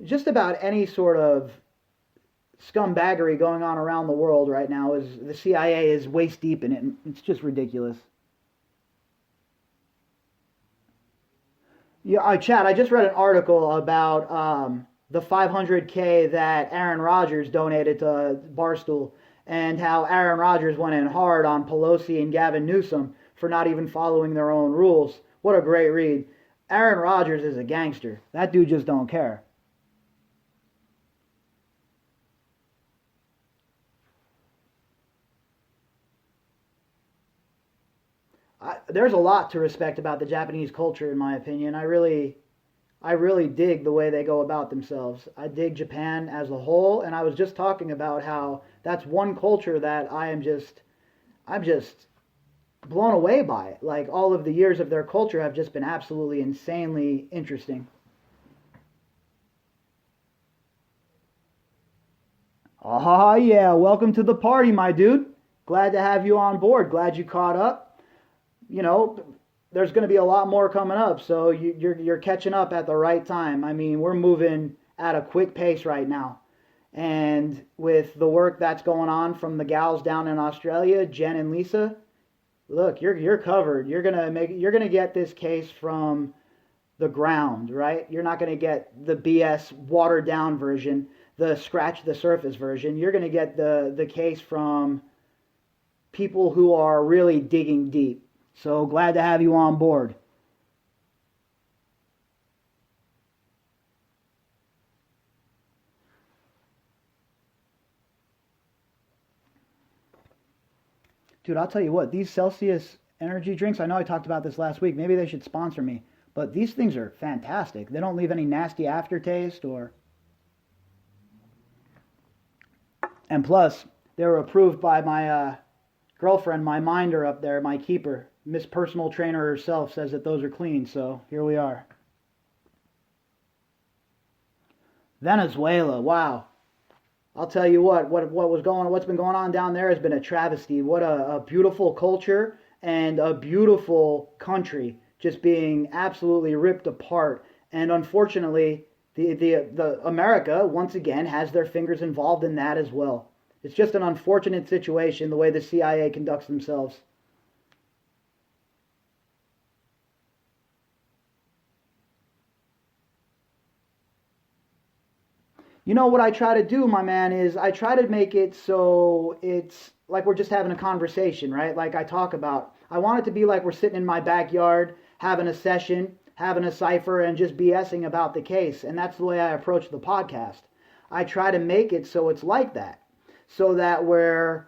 Just about any sort of scumbaggery going on around the world right now is the CIA is waist deep in it. It's just ridiculous. Yeah, Chad, I just read an article about the 500K that Aaron Rodgers donated to Barstool and how Aaron Rodgers went in hard on Pelosi and Gavin Newsom for not even following their own rules. What a great read. Aaron Rodgers is a gangster. That dude just don't care. There's a lot to respect about the Japanese culture, in my opinion. I really dig the way they go about themselves. I dig Japan as a whole, and I was just talking about how that's one culture that I'm just blown away by it. Like all of the years of their culture have just been absolutely insanely interesting. Ah, yeah, welcome to the party, my dude. Glad to have you on board. Glad you caught up. You know, there's going to be a lot more coming up, so you're catching up at the right time. I mean, we're moving at a quick pace right now, and with the work that's going on from the gals down in Australia, Jen and Lisa, look, you're covered. You're gonna get this case from the ground, right? You're not gonna get the BS watered down version, the scratch the surface version. You're gonna get the case from people who are really digging deep. So glad to have you on board. Dude, I'll tell you what, these Celsius energy drinks, I know I talked about this last week. Maybe they should sponsor me. But these things are fantastic. They don't leave any nasty aftertaste or. And plus, they were approved by my girlfriend, my minder up there, my keeper. Miss Personal Trainer herself says that those are clean, so here we are. Venezuela, wow. I'll tell you what's been going on down there has been a travesty. What a beautiful culture and a beautiful country just being absolutely ripped apart. And unfortunately, the America once again has their fingers involved in that as well. It's just an unfortunate situation the way the CIA conducts themselves. You know what I try to do, my man, is I try to make it so it's like we're just having a conversation, right? Like I talk about. I want it to be like we're sitting in my backyard having a session, having a cipher, and just BSing about the case. And that's the way I approach the podcast. I try to make it so it's like that, so that we're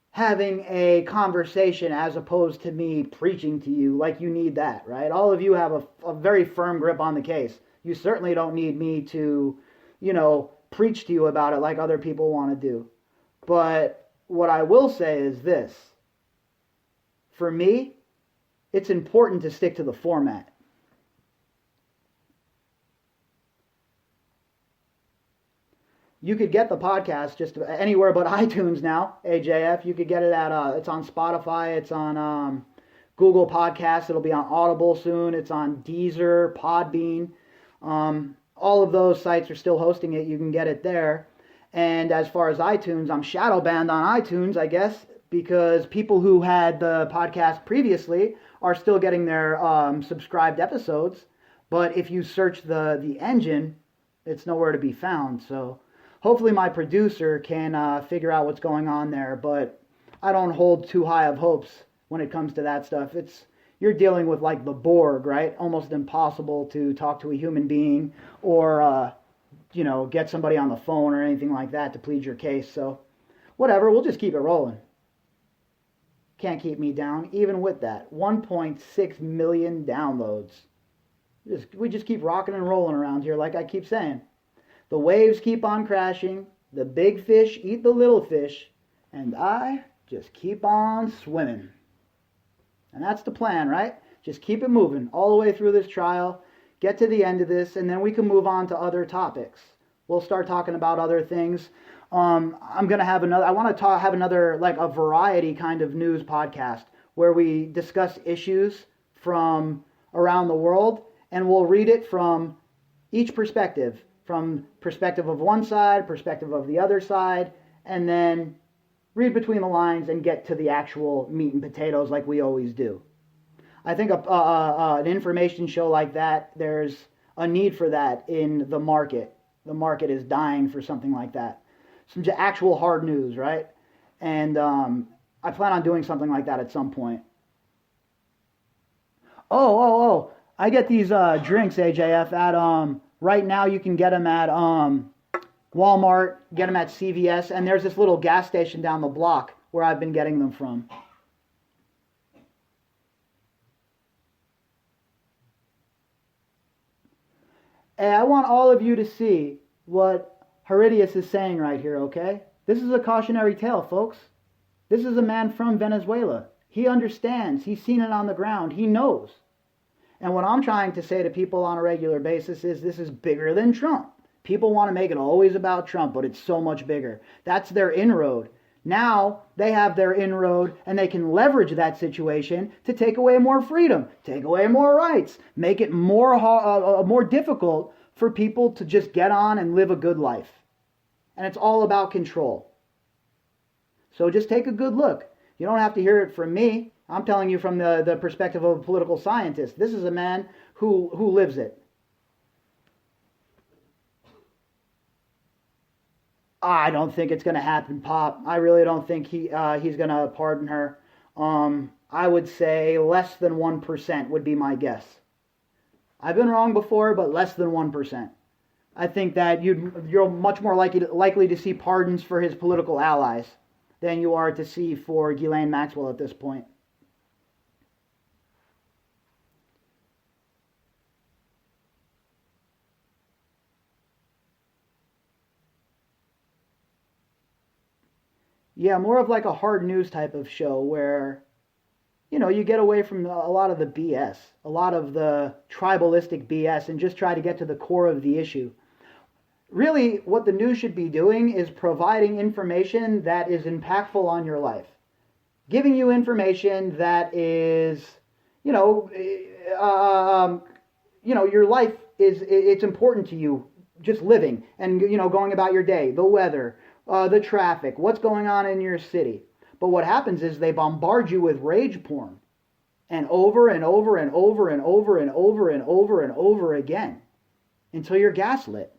having a conversation as opposed to me preaching to you like you need that, right? All of you have a very firm grip on the case. You certainly don't need me to, preach to you about it like other people want to do. But what I will say is this. For me, it's important to stick to the format. You could get the podcast just anywhere but iTunes now, AJF. You could get it it's on Spotify, it's on Google Podcasts, it'll be on Audible soon, it's on Deezer, Podbean. All of those sites are still hosting it. You can get it there. And as far as iTunes, I'm shadow banned on iTunes, I guess, because people who had the podcast previously are still getting their subscribed episodes. But if you search the engine, it's nowhere to be found. So hopefully my producer can figure out what's going on there. But I don't hold too high of hopes when it comes to that stuff. You're dealing with like the Borg, right? Almost impossible to talk to a human being or, get somebody on the phone or anything like that to plead your case. So whatever, we'll just keep it rolling. Can't keep me down, even with that. 1.6 million downloads. We just keep rocking and rolling around here, like I keep saying. The waves keep on crashing. The big fish eat the little fish. And I Just keep on swimming. And that's the plan, right? Just keep it moving all the way through this trial, get to the end of this, and then we can move on to other topics. We'll start talking about other things. I'm gonna have another. I want to have another, like a variety kind of news podcast where we discuss issues from around the world, and we'll read it from each perspective, from perspective of one side, perspective of the other side, and then read between the lines and get to the actual meat and potatoes like we always do. I think an information show like that, there's a need for that in the market. The market is dying for something like that. Some actual hard news, right? And I plan on doing something like that at some point. Oh! I get these drinks, AJF, at right now you can get them at Walmart, get them at CVS, and there's this little gas station down the block where I've been getting them from. And I want all of you to see what Herodias is saying right here, okay? This is a cautionary tale, folks. This is a man from Venezuela. He understands. He's seen it on the ground. He knows. And what I'm trying to say to people on a regular basis is this is bigger than Trump. People want to make it always about Trump, but it's so much bigger. That's their inroad. Now they have their inroad and they can leverage that situation to take away more freedom, take away more rights, make it more difficult for people to just get on and live a good life. And it's all about control. So just take a good look. You don't have to hear it from me. I'm telling you from the perspective of a political scientist. This is a man who lives it. I don't think it's going to happen, Pop. I really don't think he's going to pardon her. I would say less than 1% would be my guess. I've been wrong before, but less than 1%. I think that you're much more likely to see pardons for his political allies than you are to see for Ghislaine Maxwell at this point. Yeah, more of like a hard news type of show where, you get away from a lot of the BS, a lot of the tribalistic BS, and just try to get to the core of the issue. Really, what the news should be doing is providing information that is impactful on your life. Giving you information that is, your life it's important to you, just living and, going about your day, the weather, the traffic, what's going on in your city. But what happens is they bombard you with rage porn, and over and over and over and over and over and over and over again until you're gaslit.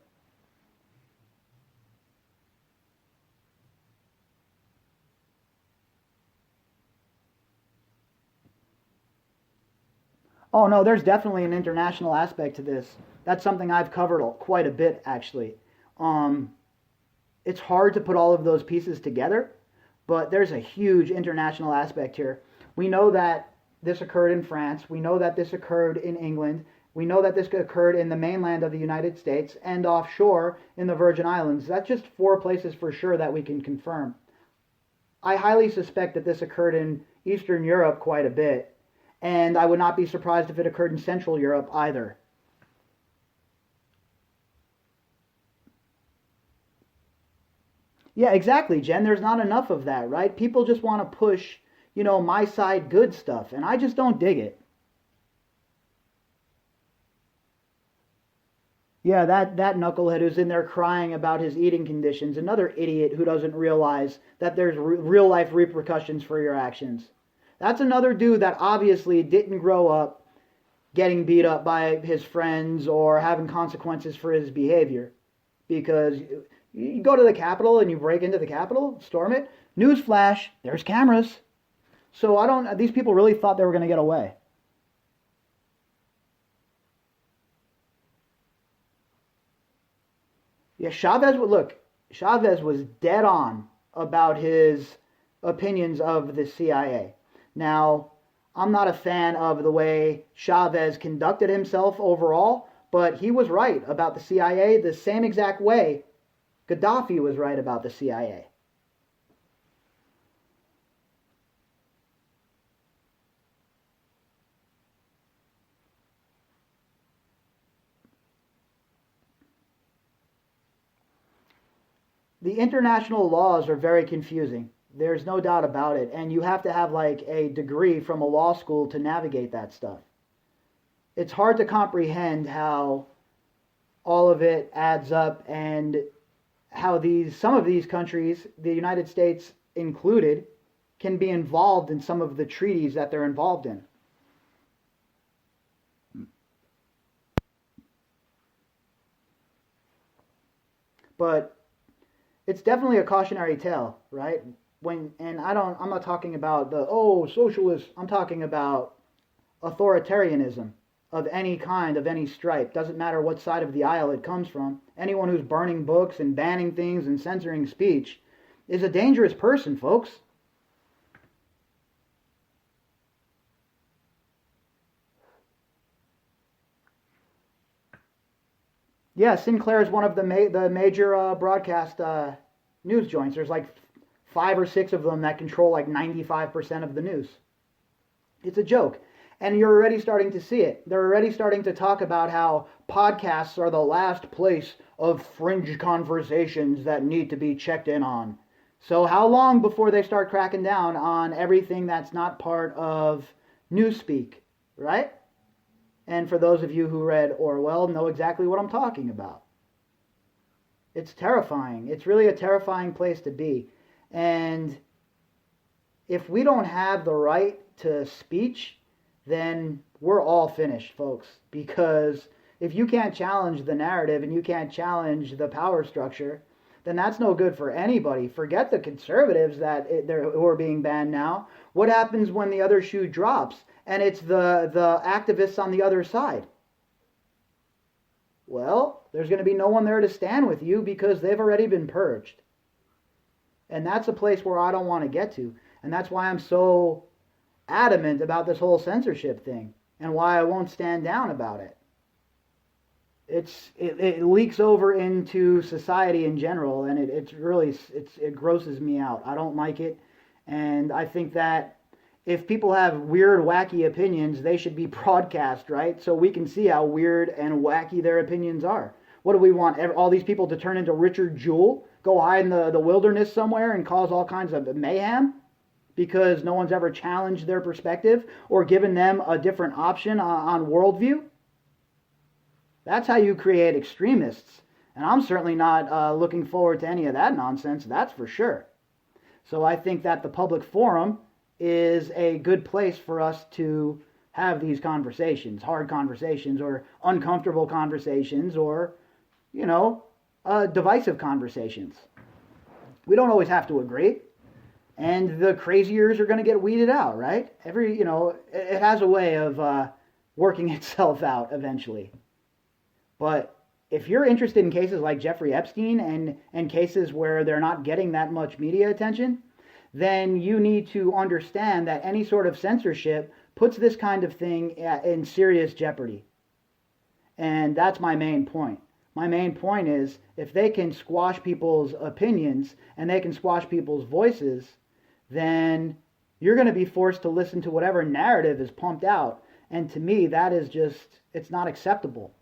Oh no, there's definitely an international aspect to this. That's something I've covered quite a bit, actually. It's hard to put all of those pieces together, but there's a huge international aspect here. We know that this occurred in France. We know that this occurred in England. We know that this occurred in the mainland of the United States and offshore in the Virgin Islands. That's just 4 places for sure that we can confirm. I highly suspect that this occurred in Eastern Europe quite a bit, and I would not be surprised if it occurred in Central Europe either. Yeah, exactly, Jen. There's not enough of that, right? People just want to push, my side good stuff, and I just don't dig it. Yeah, that knucklehead who's in there crying about his eating conditions, another idiot who doesn't realize that there's real life repercussions for your actions. That's another dude that obviously didn't grow up getting beat up by his friends or having consequences for his behavior. Because you go to the Capitol and you break into the Capitol, storm it, newsflash, there's cameras. So these people really thought they were going to get away. Yeah, Chavez was dead on about his opinions of the CIA. Now, I'm not a fan of the way Chavez conducted himself overall, but he was right about the CIA the same exact way Gaddafi was right about the CIA. the international laws are very confusing. There's no doubt about it. And you have to have like a degree from a law school to navigate that stuff. It's hard to comprehend how all of it adds up and how some of these countries, the United States included, can be involved in some of the treaties that they're involved in. But it's definitely a cautionary tale, right? I'm not talking about socialists. I'm talking about authoritarianism of any kind, of any stripe. Doesn't matter what side of the aisle it comes from. Anyone who's burning books and banning things and censoring speech is a dangerous person, folks. Yeah, Sinclair is one of the major broadcast news joints. There's like 5 or 6 of them that control like 95% of the news. It's a joke. And you're already starting to see it. They're already starting to talk about how podcasts are the last place of fringe conversations that need to be checked in on. So how long before they start cracking down on everything that's not part of newspeak, right? And for those of you who read Orwell, know exactly what I'm talking about. It's terrifying. It's really a terrifying place to be. And if we don't have the right to speech, then we're all finished, folks. Because if you can't challenge the narrative and you can't challenge the power structure, then that's no good for anybody. Forget the conservatives who are being banned now. What happens when the other shoe drops and it's the activists on the other side? Well, there's going to be no one there to stand with you because they've already been purged. And that's a place where I don't want to get to. And that's why I'm so adamant about this whole censorship thing and why I won't stand down about it. It leaks over into society in general, and it grosses me out. I don't like it, and I think that if people have weird, wacky opinions, they should be broadcast, right? So we can see how weird and wacky their opinions are. What do we want? All these people to turn into Richard Jewell, go hide in the wilderness somewhere and cause all kinds of mayhem because no one's ever challenged their perspective or given them a different option on worldview? That's how you create extremists. And I'm certainly not looking forward to any of that nonsense, that's for sure. So I think that the public forum is a good place for us to have these conversations, hard conversations or uncomfortable conversations or, divisive conversations. We don't always have to agree. And the craziers are going to get weeded out, right? It has a way of working itself out eventually. But if you're interested in cases like Jeffrey Epstein and cases where they're not getting that much media attention, then you need to understand that any sort of censorship puts this kind of thing in serious jeopardy. And that's my main point. My main point is if they can squash people's opinions and they can squash people's voices, then you're going to be forced to listen to whatever narrative is pumped out. And to me, that is just, it's not acceptable.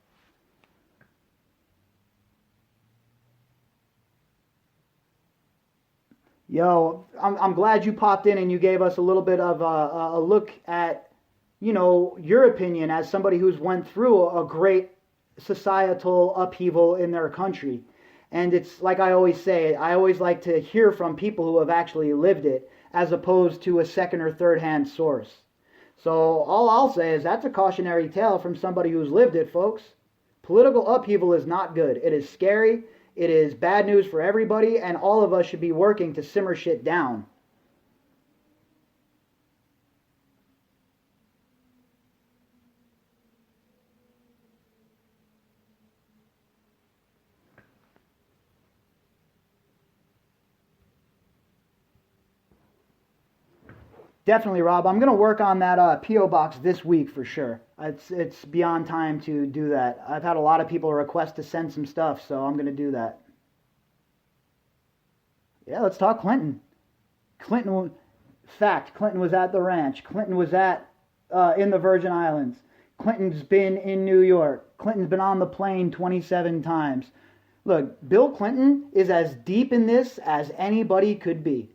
Yo, I'm glad you popped in and you gave us a little bit of a look at, your opinion as somebody who's went through a great societal upheaval in their country. And it's like I always say, I always like to hear from people who have actually lived it as opposed to a second or third hand source. So all I'll say is that's a cautionary tale from somebody who's lived it, folks. Political upheaval is not good. It is scary. It is bad news for everybody, and all of us should be working to simmer shit down. Definitely, Rob. I'm going to work on that P.O. box this week for sure. It's beyond time to do that. I've had a lot of people request to send some stuff, so I'm going to do that. Yeah, let's talk Clinton. Clinton was at the ranch. Clinton was in the Virgin Islands. Clinton's been in New York. Clinton's been on the plane 27 times. Look, Bill Clinton is as deep in this as anybody could be.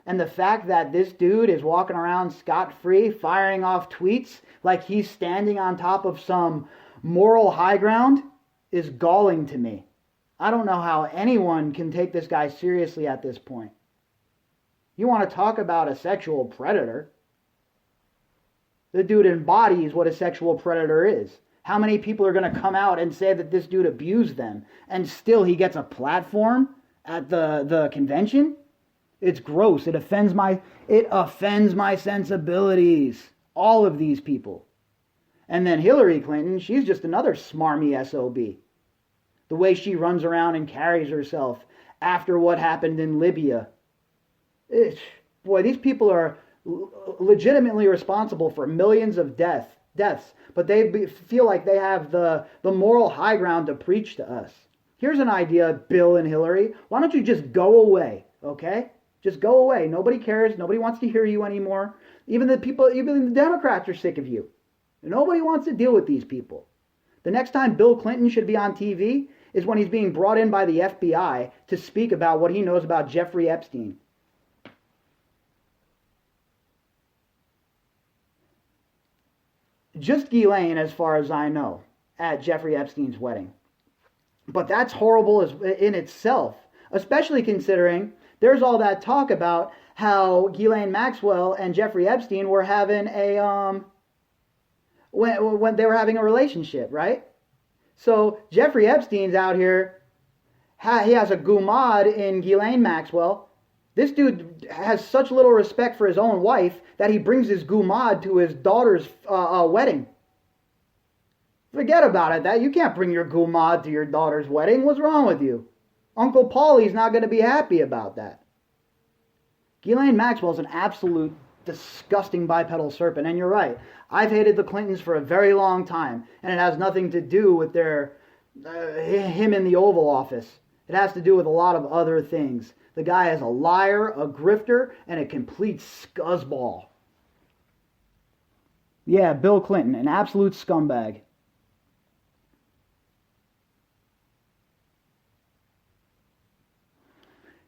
And the fact that this dude is walking around scot-free, firing off tweets like he's standing on top of some moral high ground is galling to me. I don't know how anyone can take this guy seriously at this point. You want to talk about a sexual predator? The dude embodies what a sexual predator is. How many people are going to come out and say that this dude abused them, and still he gets a platform at the convention? It's gross. It offends my sensibilities. All of these people. And then Hillary Clinton, she's just another smarmy SOB. The way she runs around and carries herself after what happened in Libya. Boy, these people are legitimately responsible for millions of deaths, but they feel like they have the moral high ground to preach to us. Here's an idea, Bill and Hillary. Why don't you just go away, okay? Just go away. Nobody cares. Nobody wants to hear you anymore. Even the Democrats are sick of you. Nobody wants to deal with these people. The next time Bill Clinton should be on TV is when he's being brought in by the FBI to speak about what he knows about Jeffrey Epstein. Just Ghislaine, as far as I know, at Jeffrey Epstein's wedding. But that's horrible in itself, especially considering there's all that talk about how Ghislaine Maxwell and Jeffrey Epstein were having when they were having a relationship, right? So Jeffrey Epstein's out here, he has a gumad in Ghislaine Maxwell. This dude has such little respect for his own wife that he brings his gumad to his daughter's wedding. Forget about it. That you can't bring your gumad to your daughter's wedding. What's wrong with you? Uncle Paulie's not going to be happy about that. Ghislaine Maxwell's an absolute disgusting bipedal serpent, and you're right. I've hated the Clintons for a very long time, and it has nothing to do with him in the Oval Office. It has to do with a lot of other things. The guy is a liar, a grifter, and a complete scuzzball. Yeah, Bill Clinton, an absolute scumbag.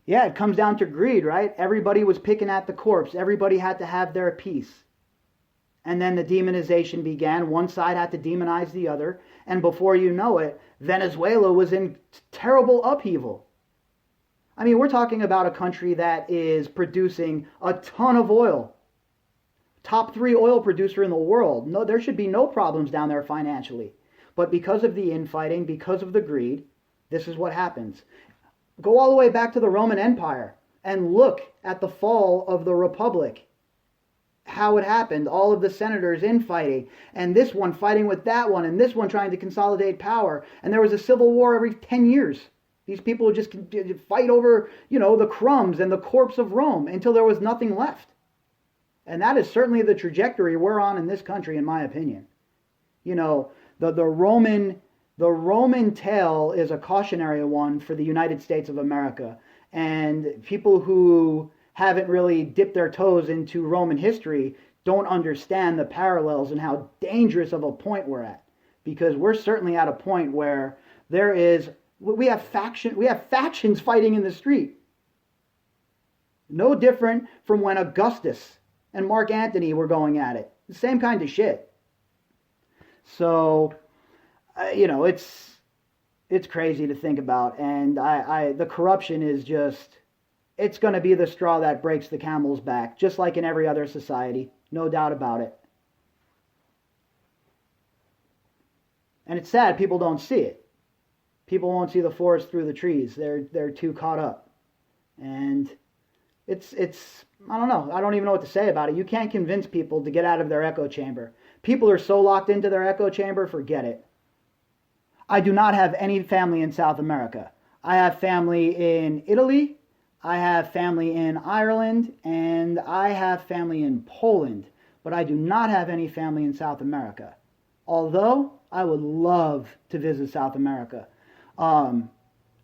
Yeah, it comes down to greed, right? Everybody was picking at the corpse. Everybody had to have their piece. And then the demonization began. One side had to demonize the other. And before you know it, Venezuela was in terrible upheaval. I mean, we're talking about a country that is producing a ton of oil. Top 3 oil producer in the world. No, there should be no problems down there financially. But because of the infighting, because of the greed, this is what happens. Go all the way back to the Roman Empire and look at the fall of the Republic. How it happened. All of the senators infighting. And this one fighting with that one. And this one trying to consolidate power. And there was a civil war every 10 years. These people would just fight over, the crumbs and the corpse of Rome until there was nothing left. And that is certainly the trajectory we're on in this country, in my opinion. The Roman tale is a cautionary one for the United States of America. And people who haven't really dipped their toes into Roman history don't understand the parallels and how dangerous of a point we're at. Because we're certainly at a point where we have factions fighting in the street. No different from when Augustus and Mark Antony were going at it. The same kind of shit. So, it's crazy to think about. And the corruption is just, it's going to be the straw that breaks the camel's back, just like in every other society. No doubt about it. And it's sad people don't see it. People won't see the forest through the trees. They're too caught up. And it's I don't know. I don't even know what to say about it. You can't convince people to get out of their echo chamber. People are so locked into their echo chamber, forget it. I do not have any family in South America. I have family in Italy, I have family in Ireland, and I have family in Poland. But I do not have any family in South America. Although I would love to visit South America.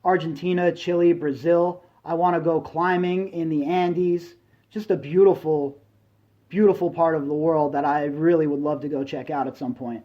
Argentina, Chile, Brazil. I want to go climbing in the Andes. Just a beautiful, beautiful part of the world that I really would love to go check out at some point.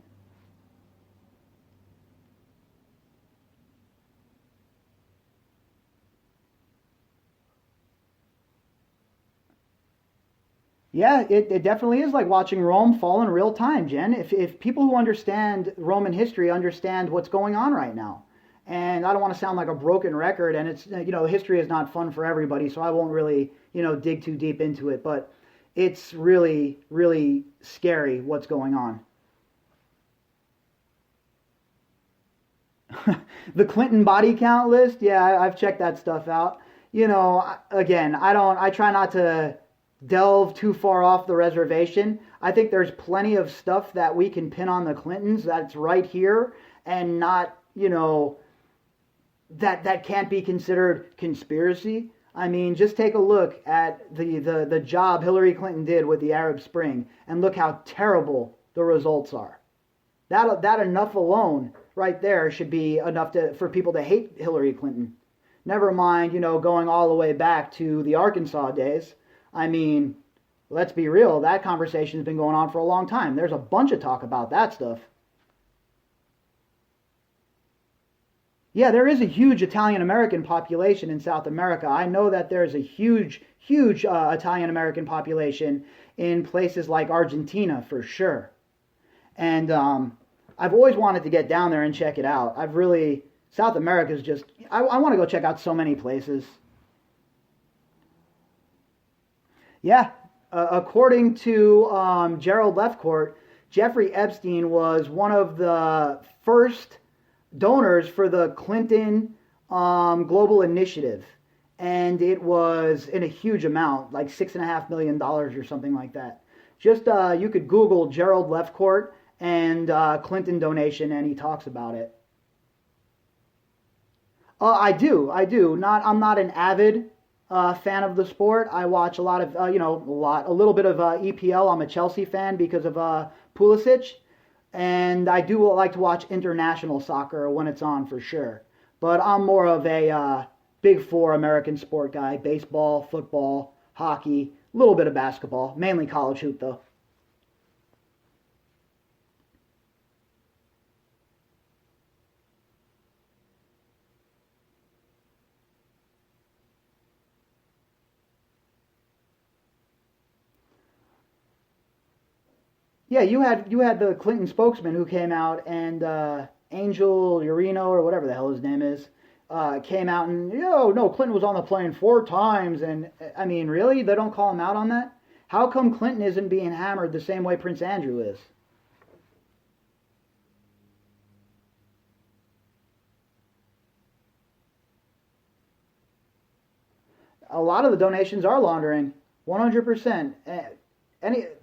Yeah, it definitely is like watching Rome fall in real time, Jen. If people who understand Roman history understand what's going on right now. And I don't want to sound like a broken record, and it's, history is not fun for everybody, so I won't really, dig too deep into it, but it's really, really scary what's going on. The Clinton body count list, yeah, I've checked that stuff out. Again, I try not to delve too far off the reservation. I think there's plenty of stuff that we can pin on the Clintons that's right here and not, that can't be considered conspiracy. I mean, just take a look at the job Hillary Clinton did with the Arab Spring and look how terrible the results are. That enough alone right there should be enough for people to hate Hillary Clinton. Never mind, going all the way back to the Arkansas days. I mean, let's be real, that conversation's been going on for a long time. There's a bunch of talk about that stuff. Yeah, there is a huge Italian American population in South America. I know that there's a huge, huge Italian American population in places like Argentina for sure. And I've always wanted to get down there and check it out. South America is just, I want to go check out so many places. Yeah, according to Gerald Lefcourt, Jeffrey Epstein was one of the first donors for the Clinton Global Initiative. And it was in a huge amount, like $6.5 million or something like that. Just, you could Google Gerald Lefcourt and Clinton donation, and he talks about it. I do. I'm not an avid fan of the sport. I watch a lot of, a little bit of EPL. I'm a Chelsea fan because of Pulisic. And I do like to watch international soccer when it's on for sure. But I'm more of a Big Four American sport guy. Baseball, football, hockey, a little bit of basketball. Mainly college hoop, though. Yeah, you had the Clinton spokesman who came out and Angel Urino or whatever the hell his name is came out and no, Clinton was on the plane 4 times, and I mean, really, they don't call him out on that? How come Clinton isn't being hammered the same way Prince Andrew is? A lot of the donations are laundering, 100%.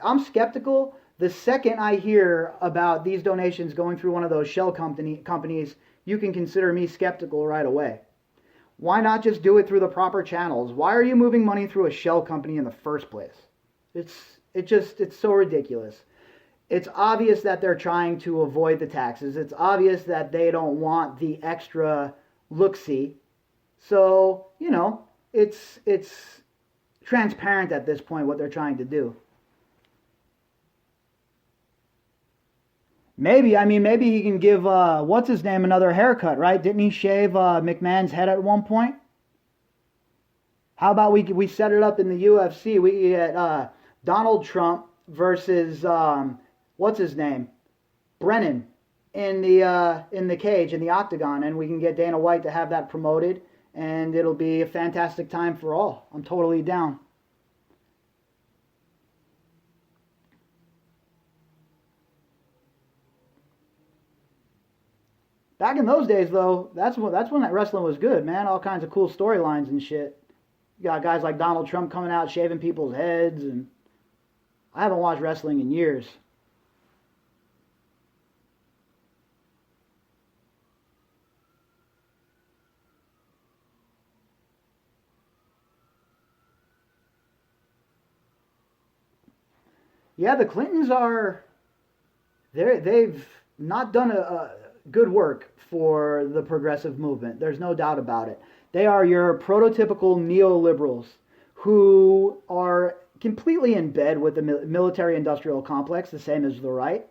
I'm skeptical the second I hear about these donations going through one of those shell companies. You can consider me skeptical right away. Why not just do it through the proper channels? Why are you moving money through a shell company in the first place? It's so ridiculous. It's obvious that they're trying to avoid the taxes. It's obvious that they don't want the extra look-see. So, it's transparent at this point what they're trying to do. Maybe he can give what's his name another haircut, right? Didn't he shave McMahon's head at one point? How about we set it up in the UFC? We get Donald Trump versus what's his name, Brennan, in the cage in the octagon, and we can get Dana White to have that promoted, and it'll be a fantastic time for all. I'm totally down. Back in those days, though, that's when that wrestling was good, man. All kinds of cool storylines and shit. You got guys like Donald Trump coming out shaving people's heads, and I haven't watched wrestling in years. Yeah, the Clintons they've not done a good work for the progressive movement. There's no doubt about it. They are your prototypical neoliberals who are completely in bed with the military-industrial complex, the same as the right.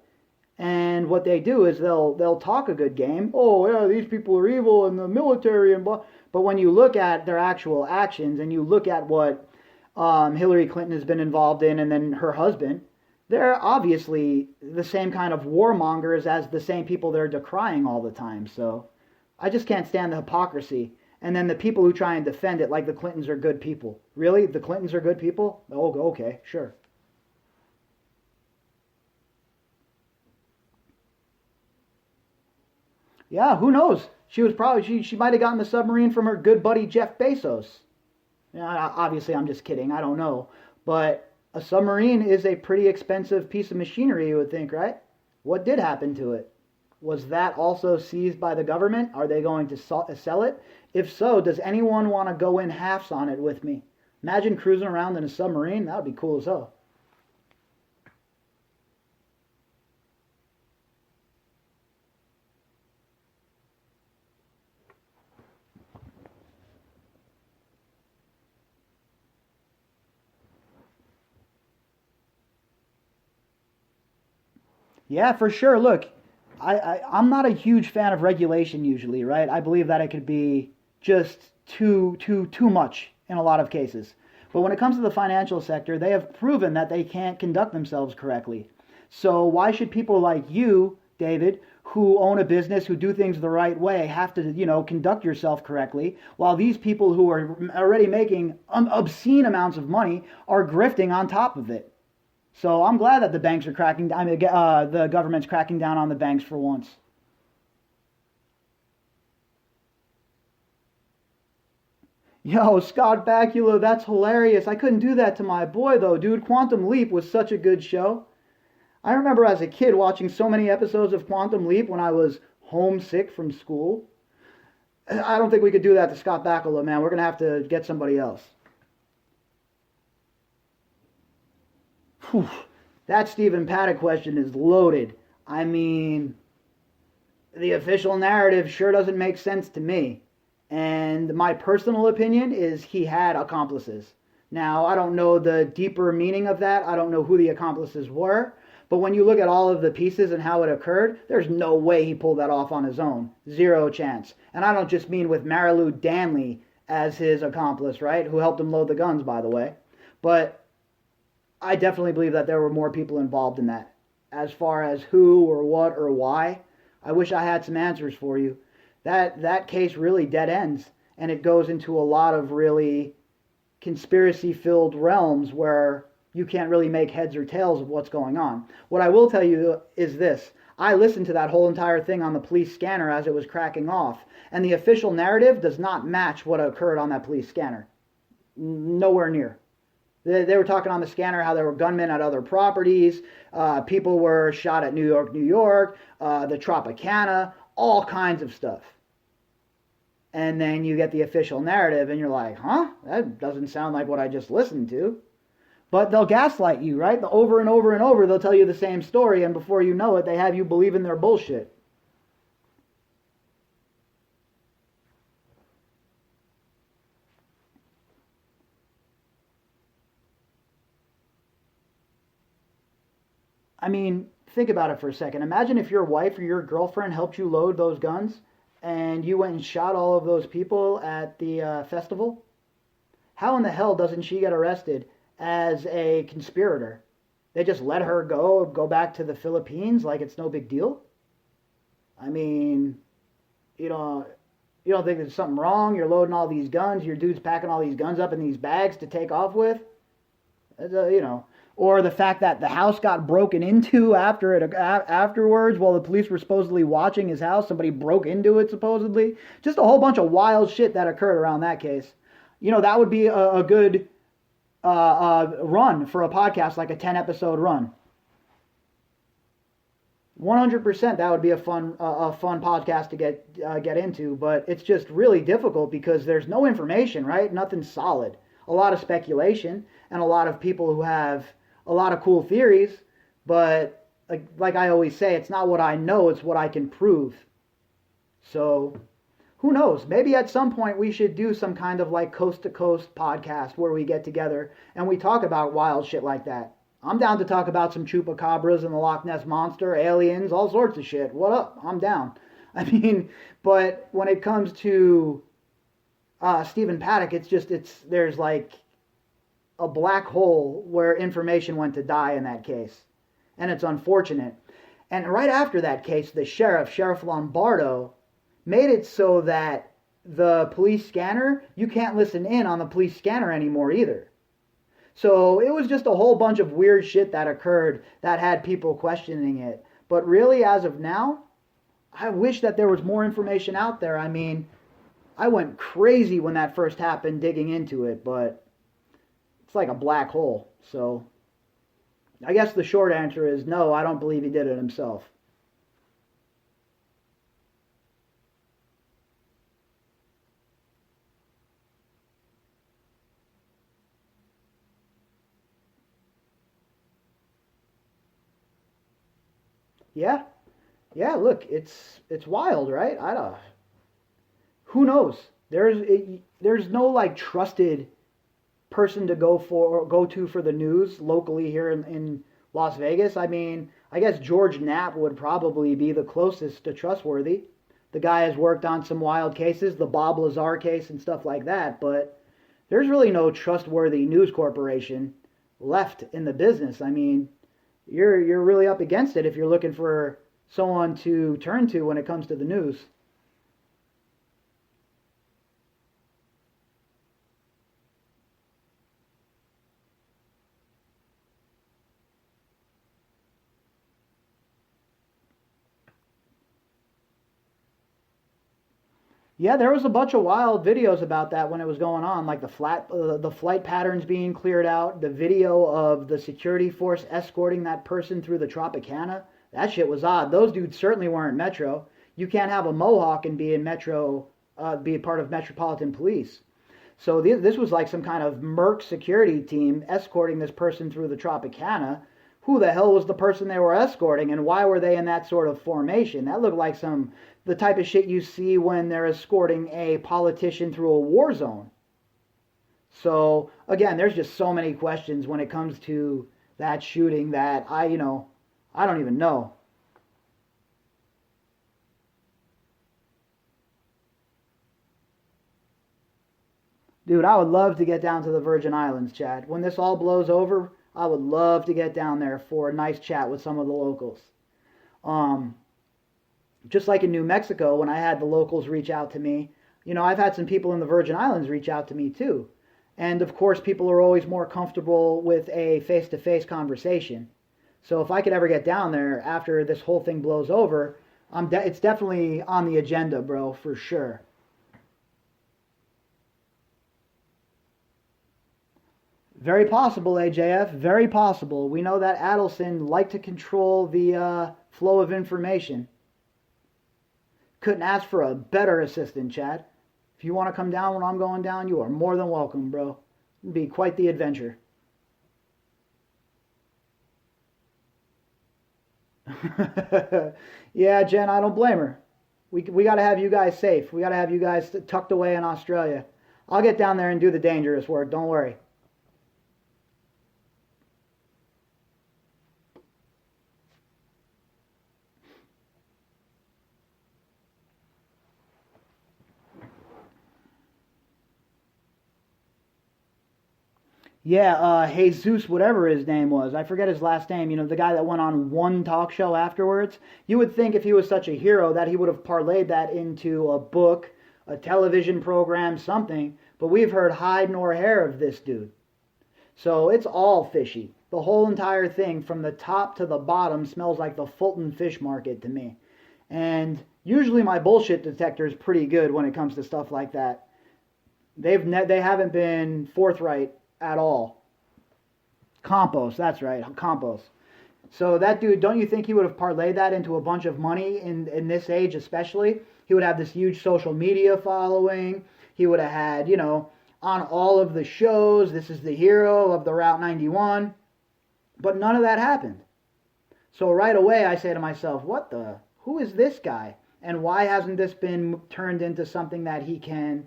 And what they do is they'll talk a good game. Oh yeah, these people are evil and the military and blah. But when you look at their actual actions and you look at what Hillary Clinton has been involved in, and then her husband, they're obviously the same kind of warmongers as the same people they're decrying all the time. So I just can't stand the hypocrisy. And then the people who try and defend it like the Clintons are good people. Really? The Clintons are good people? Oh, okay, sure. Yeah, who knows? She might have gotten the submarine from her good buddy Jeff Bezos. Yeah, obviously, I'm just kidding. I don't know. But a submarine is a pretty expensive piece of machinery, you would think, right? What did happen to it? Was that also seized by the government? Are they going to sell it? If so, does anyone want to go in halves on it with me? Imagine cruising around in a submarine. That would be cool as hell. Yeah, for sure. Look, I'm not a huge fan of regulation usually, right? I believe that it could be just too much in a lot of cases. But when it comes to the financial sector, they have proven that they can't conduct themselves correctly. So why should people like you, David, who own a business, who do things the right way, have to, conduct yourself correctly, while these people who are already making obscene amounts of money are grifting on top of it? So I'm glad that the banks are cracking down. I mean, the government's cracking down on the banks for once. Yo, Scott Bakula, that's hilarious. I couldn't do that to my boy though, dude. Quantum Leap was such a good show. I remember as a kid watching so many episodes of Quantum Leap when I was homesick from school. I don't think we could do that to Scott Bakula, man. We're gonna have to get somebody else. Whew. That Stephen Paddock question is loaded. I mean, the official narrative sure doesn't make sense to me. And my personal opinion is he had accomplices. Now, I don't know the deeper meaning of that. I don't know who the accomplices were. But when you look at all of the pieces and how it occurred, there's no way he pulled that off on his own. Zero chance. And I don't just mean with Marilu Danley as his accomplice, right? Who helped him load the guns, by the way. But I definitely believe that there were more people involved in that. As far as who or what or why, I wish I had some answers for you. That case really dead ends, and it goes into a lot of really conspiracy-filled realms where you can't really make heads or tails of what's going on. What I will tell you is this. I listened to that whole entire thing on the police scanner as it was cracking off, and the official narrative does not match what occurred on that police scanner. Nowhere near. They were talking on the scanner how there were gunmen at other properties, people were shot at New York, New York, the Tropicana, all kinds of stuff. And then you get the official narrative and you're like, huh? That doesn't sound like what I just listened to. But they'll gaslight you, right? Over and over and over, they'll tell you the same story, and before you know it, they have you believe in their bullshit. I mean, think about it for a second. Imagine if your wife or your girlfriend helped you load those guns and you went and shot all of those people at the festival. How in the hell doesn't she get arrested as a conspirator? They just let her go back to the Philippines like it's no big deal? I mean, you know, you don't think there's something wrong? You're loading all these guns, your dude's packing all these guns up in these bags to take off with? You know, or the fact that the house got broken into afterwards while the police were supposedly watching his house. Somebody broke into it supposedly. Just a whole bunch of wild shit that occurred around that case. You know, that would be a good run for a podcast, like a 10-episode run. 100% that would be a fun podcast to get into, but it's just really difficult because there's no information, right? Nothing solid. A lot of speculation and a lot of people who have a lot of cool theories, but like I always say, it's not what I know, it's what I can prove. So who knows? Maybe at some point we should do some kind of like coast to coast podcast where we get together and we talk about wild shit like that. I'm down to talk about some chupacabras and the Loch Ness Monster, aliens, all sorts of shit. What up? I'm down. I mean, but when it comes to Stephen Paddock, there's like a black hole where information went to die in that case. And it's unfortunate. And right after that case, the Sheriff Lombardo, made it so that the police scanner, you can't listen in on the police scanner anymore either. So it was just a whole bunch of weird shit that occurred that had people questioning it. But really, as of now, I wish that there was more information out there. I mean, I went crazy when that first happened digging into it, but it's like a black hole. So I guess the short answer is no, I don't believe he did it himself. Yeah, yeah. Look, it's wild, right? I don't. Who knows? There's no like trusted person to go to for the news locally here in Las Vegas. I mean, I guess George Knapp would probably be the closest to trustworthy. The guy has worked on some wild cases, the Bob Lazar case and stuff like that, but there's really no trustworthy news corporation left in the business. I mean, you're really up against it if you're looking for someone to turn to when it comes to the news. Yeah, there was a bunch of wild videos about that when it was going on, like the flight patterns being cleared out, the video of the security force escorting that person through the Tropicana. That shit was odd. Those dudes certainly weren't Metro. You can't have a Mohawk and be in Metro, be a part of Metropolitan Police. So this was like some kind of merc security team escorting this person through the Tropicana. Who the hell was the person they were escorting, and why were they in that sort of formation? That looked like the type of shit you see when they're escorting a politician through a war zone. So again, there's just so many questions when it comes to that shooting that I don't even know. Dude, I would love to get down to the Virgin Islands, Chad. When this all blows over, I would love to get down there for a nice chat with some of the locals. Um, just like in New Mexico, when I had the locals reach out to me, I've had some people in the Virgin Islands reach out to me too. And of course, people are always more comfortable with a face to face conversation. So if I could ever get down there after this whole thing blows over, it's definitely on the agenda, bro, for sure. Very possible, AJF. Very possible. We know that Adelson liked to control the flow of information. Couldn't ask for a better assistant, Chad. If you want to come down when I'm going down, you are more than welcome, bro. It'd be quite the adventure. Yeah, Jen, I don't blame her. We got to have you guys safe. We got to have you guys tucked away in Australia. I'll get down there and do the dangerous work. Don't worry. Yeah, Jesus, whatever his name was. I forget his last name. The guy that went on one talk show afterwards. You would think if he was such a hero that he would have parlayed that into a book, a television program, something. But we've heard hide nor hair of this dude. So it's all fishy. The whole entire thing from the top to the bottom smells like the Fulton Fish Market to me. And usually my bullshit detector is pretty good when it comes to stuff like that. They haven't been forthright at all. Compost, that's right, compost. So that dude, don't you think he would have parlayed that into a bunch of money in this age especially? He would have this huge social media following. He would have had, on all of the shows, this is the hero of the Route 91. But none of that happened. So right away I say to myself, who is this guy? And why hasn't this been turned into something that he can,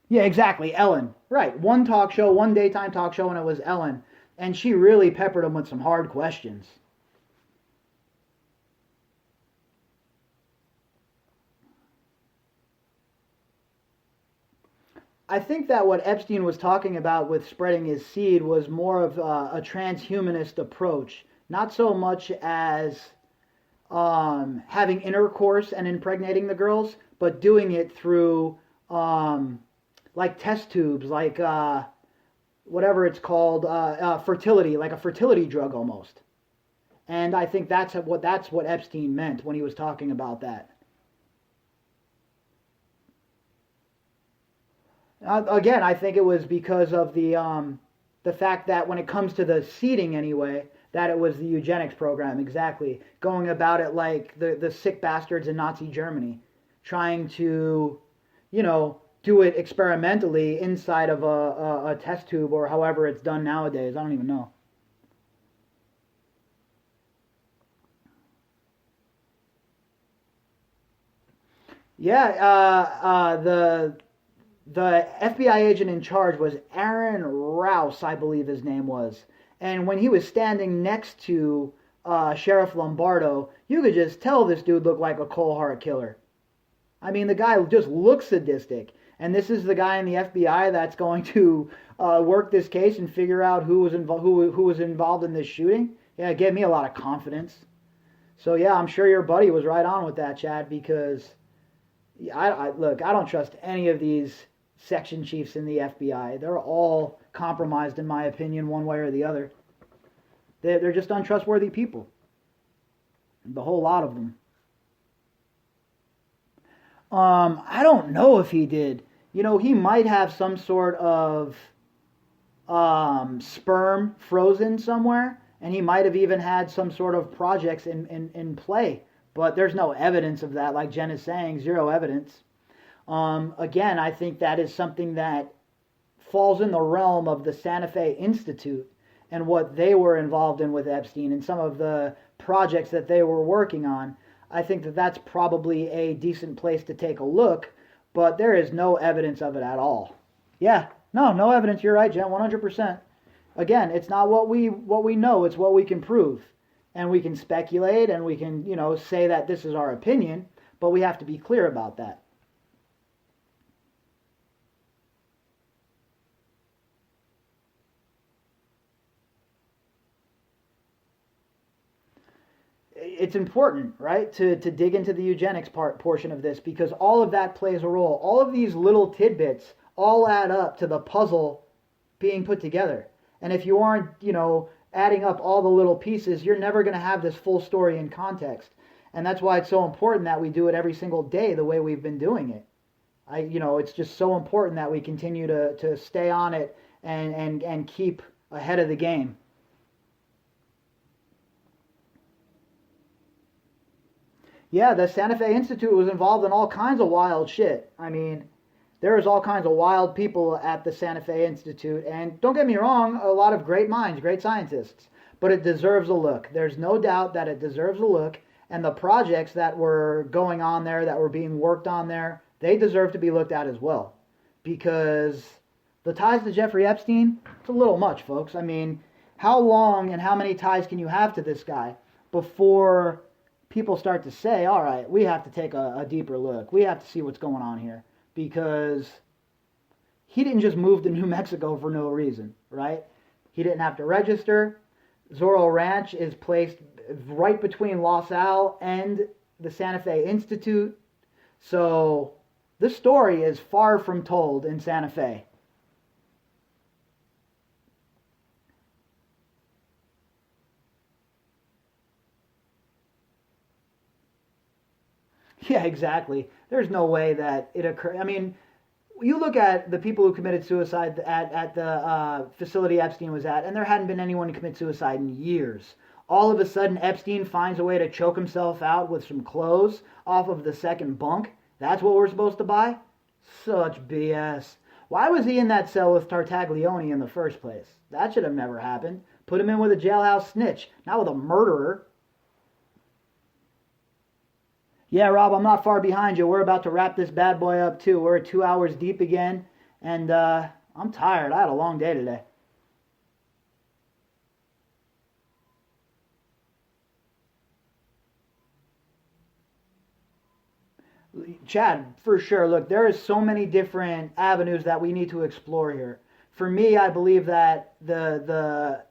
yeah, exactly. Ellen. Right. One talk show, one daytime talk show, and it was Ellen. And she really peppered him with some hard questions. I think that what Epstein was talking about with spreading his seed was more of a transhumanist approach, not so much as having intercourse and impregnating the girls, but doing it through like test tubes, like whatever it's called, fertility, like a fertility drug almost. And I think that's what Epstein meant when he was talking about that. Again, I think it was because of the fact that when it comes to the seeding anyway, that it was the eugenics program exactly going about it like the sick bastards in Nazi Germany, trying to, do it experimentally inside of a test tube or however it's done nowadays. I don't even know. Yeah, the FBI agent in charge was Aaron Rouse, I believe his name was. And when he was standing next to Sheriff Lombardo, you could just tell this dude looked like a cold heart killer. I mean, the guy just looks sadistic. And this is the guy in the FBI that's going to work this case and figure out who was involved in this shooting. Yeah, it gave me a lot of confidence. So yeah, I'm sure your buddy was right on with that, Chad, because look, I don't trust any of these section chiefs in the FBI. They're all compromised, in my opinion, one way or the other. They're just untrustworthy people. The whole lot of them. I don't know if he did. He might have some sort of sperm frozen somewhere, and he might have even had some sort of projects in play. But there's no evidence of that, like Jen is saying, zero evidence. Again, I think that is something that falls in the realm of the Santa Fe Institute and what they were involved in with Epstein and some of the projects that they were working on. I think that that's probably a decent place to take a look, but there is no evidence of it at all. Yeah, no evidence. You're right, Jen, 100%. Again, it's not what we know, it's what we can prove. And we can speculate and we can, say that this is our opinion, but we have to be clear about that. It's important, right, to dig into the eugenics portion of this because all of that plays a role. All of these little tidbits all add up to the puzzle being put together. And if you aren't, adding up all the little pieces, you're never going to have this full story in context. And that's why it's so important that we do it every single day the way we've been doing it. It's just so important that we continue to stay on it and keep ahead of the game. Yeah, the Santa Fe Institute was involved in all kinds of wild shit. I mean, there was all kinds of wild people at the Santa Fe Institute, and don't get me wrong, a lot of great minds, great scientists, but it deserves a look. There's no doubt that it deserves a look, and the projects that were going on there, that were being worked on there, they deserve to be looked at as well. Because the ties to Jeffrey Epstein, it's a little much, folks. I mean, how long and how many ties can you have to this guy before people start to say, all right, we have to take a deeper look. We have to see what's going on here. Because he didn't just move to New Mexico for no reason, right? He didn't have to register. Zorro Ranch is placed right between Los Al and the Santa Fe Institute. So this story is far from told in Santa Fe. Yeah, exactly. There's no way that it occurred. I mean, you look at the people who committed suicide at the facility Epstein was at, and there hadn't been anyone to commit suicide in years. All of a sudden, Epstein finds a way to choke himself out with some clothes off of the second bunk. That's what we're supposed to buy? Such BS. Why was he in that cell with Tartaglione in the first place? That should have never happened. Put him in with a jailhouse snitch, not with a murderer. Yeah, Rob, I'm not far behind you. We're about to wrap this bad boy up, too. We're at 2 hours deep again, and I'm tired. I had a long day today. Chad, for sure. Look, there is so many different avenues that we need to explore here. For me, I believe that the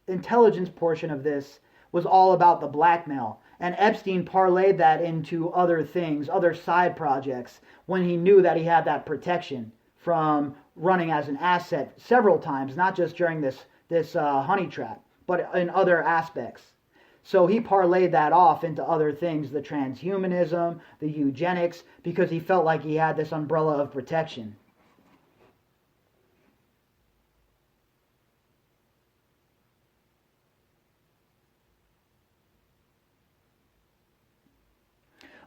intelligence portion of this was all about the blackmail. And Epstein parlayed that into other things, other side projects, when he knew that he had that protection from running as an asset several times, not just during this honey trap, but in other aspects. So he parlayed that off into other things, the transhumanism, the eugenics, because he felt like he had this umbrella of protection.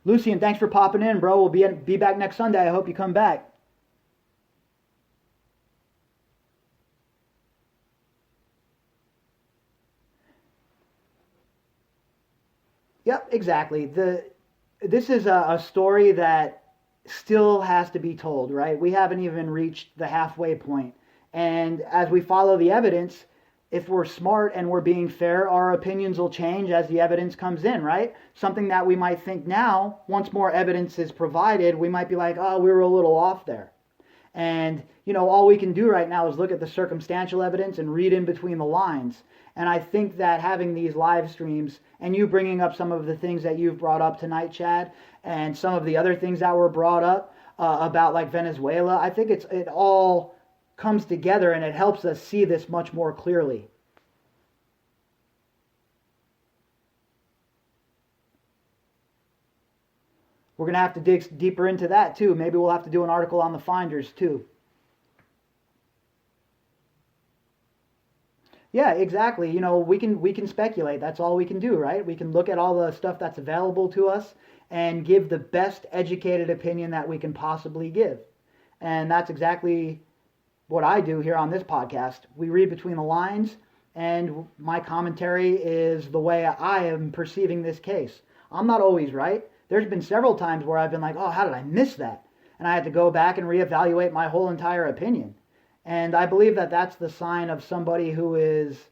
Lucian, thanks for popping in, bro. We'll be back next Sunday. I hope you come back. Yep, exactly. This is a story that still has to be told, right? We haven't even reached the halfway point. And as we follow the evidence, if we're smart and we're being fair, our opinions will change as the evidence comes in, right? Something that we might think now, once more evidence is provided, we might be like, oh, we were a little off there. And, all we can do right now is look at the circumstantial evidence and read in between the lines. And I think that having these live streams and you bringing up some of the things that you've brought up tonight, Chad, and some of the other things that were brought up about like Venezuela, I think it all comes together and it helps us see this much more clearly. We're going to have to dig deeper into that too. Maybe we'll have to do an article on the finders too. Yeah, exactly. We can speculate. That's all we can do, right? We can look at all the stuff that's available to us and give the best educated opinion that we can possibly give. And that's exactly what I do here on this podcast. We read between the lines, and my commentary is the way I am perceiving this case. I'm not always right. There's been several times where I've been like, oh, how did I miss that? And I had to go back and reevaluate my whole entire opinion. And I believe that that's the sign of somebody who is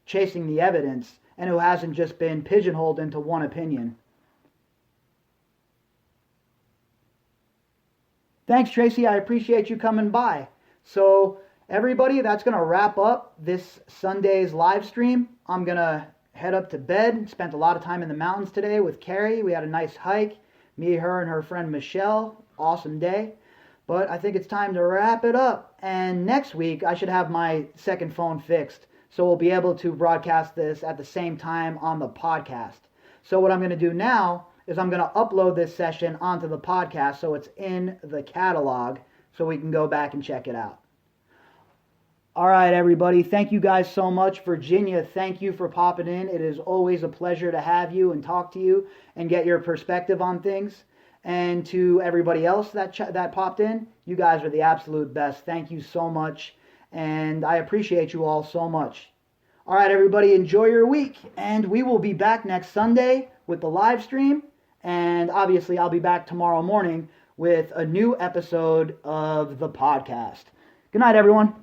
chasing the evidence and who hasn't just been pigeonholed into one opinion. Thanks, Tracy. I appreciate you coming by. So, everybody, that's going to wrap up this Sunday's live stream. I'm going to head up to bed. Spent a lot of time in the mountains today with Carrie. We had a nice hike. Me, her, and her friend Michelle. Awesome day. But I think it's time to wrap it up. And next week, I should have my second phone fixed. So we'll be able to broadcast this at the same time on the podcast. So what I'm going to do now is I'm going to upload this session onto the podcast so it's in the catalog so we can go back and check it out. All right, everybody. Thank you guys so much. Virginia, thank you for popping in. It is always a pleasure to have you and talk to you and get your perspective on things. And to everybody else that popped in, you guys are the absolute best. Thank you so much. And I appreciate you all so much. All right, everybody, enjoy your week. And we will be back next Sunday with the live stream. And obviously, I'll be back tomorrow morning with a new episode of the podcast. Good night, everyone.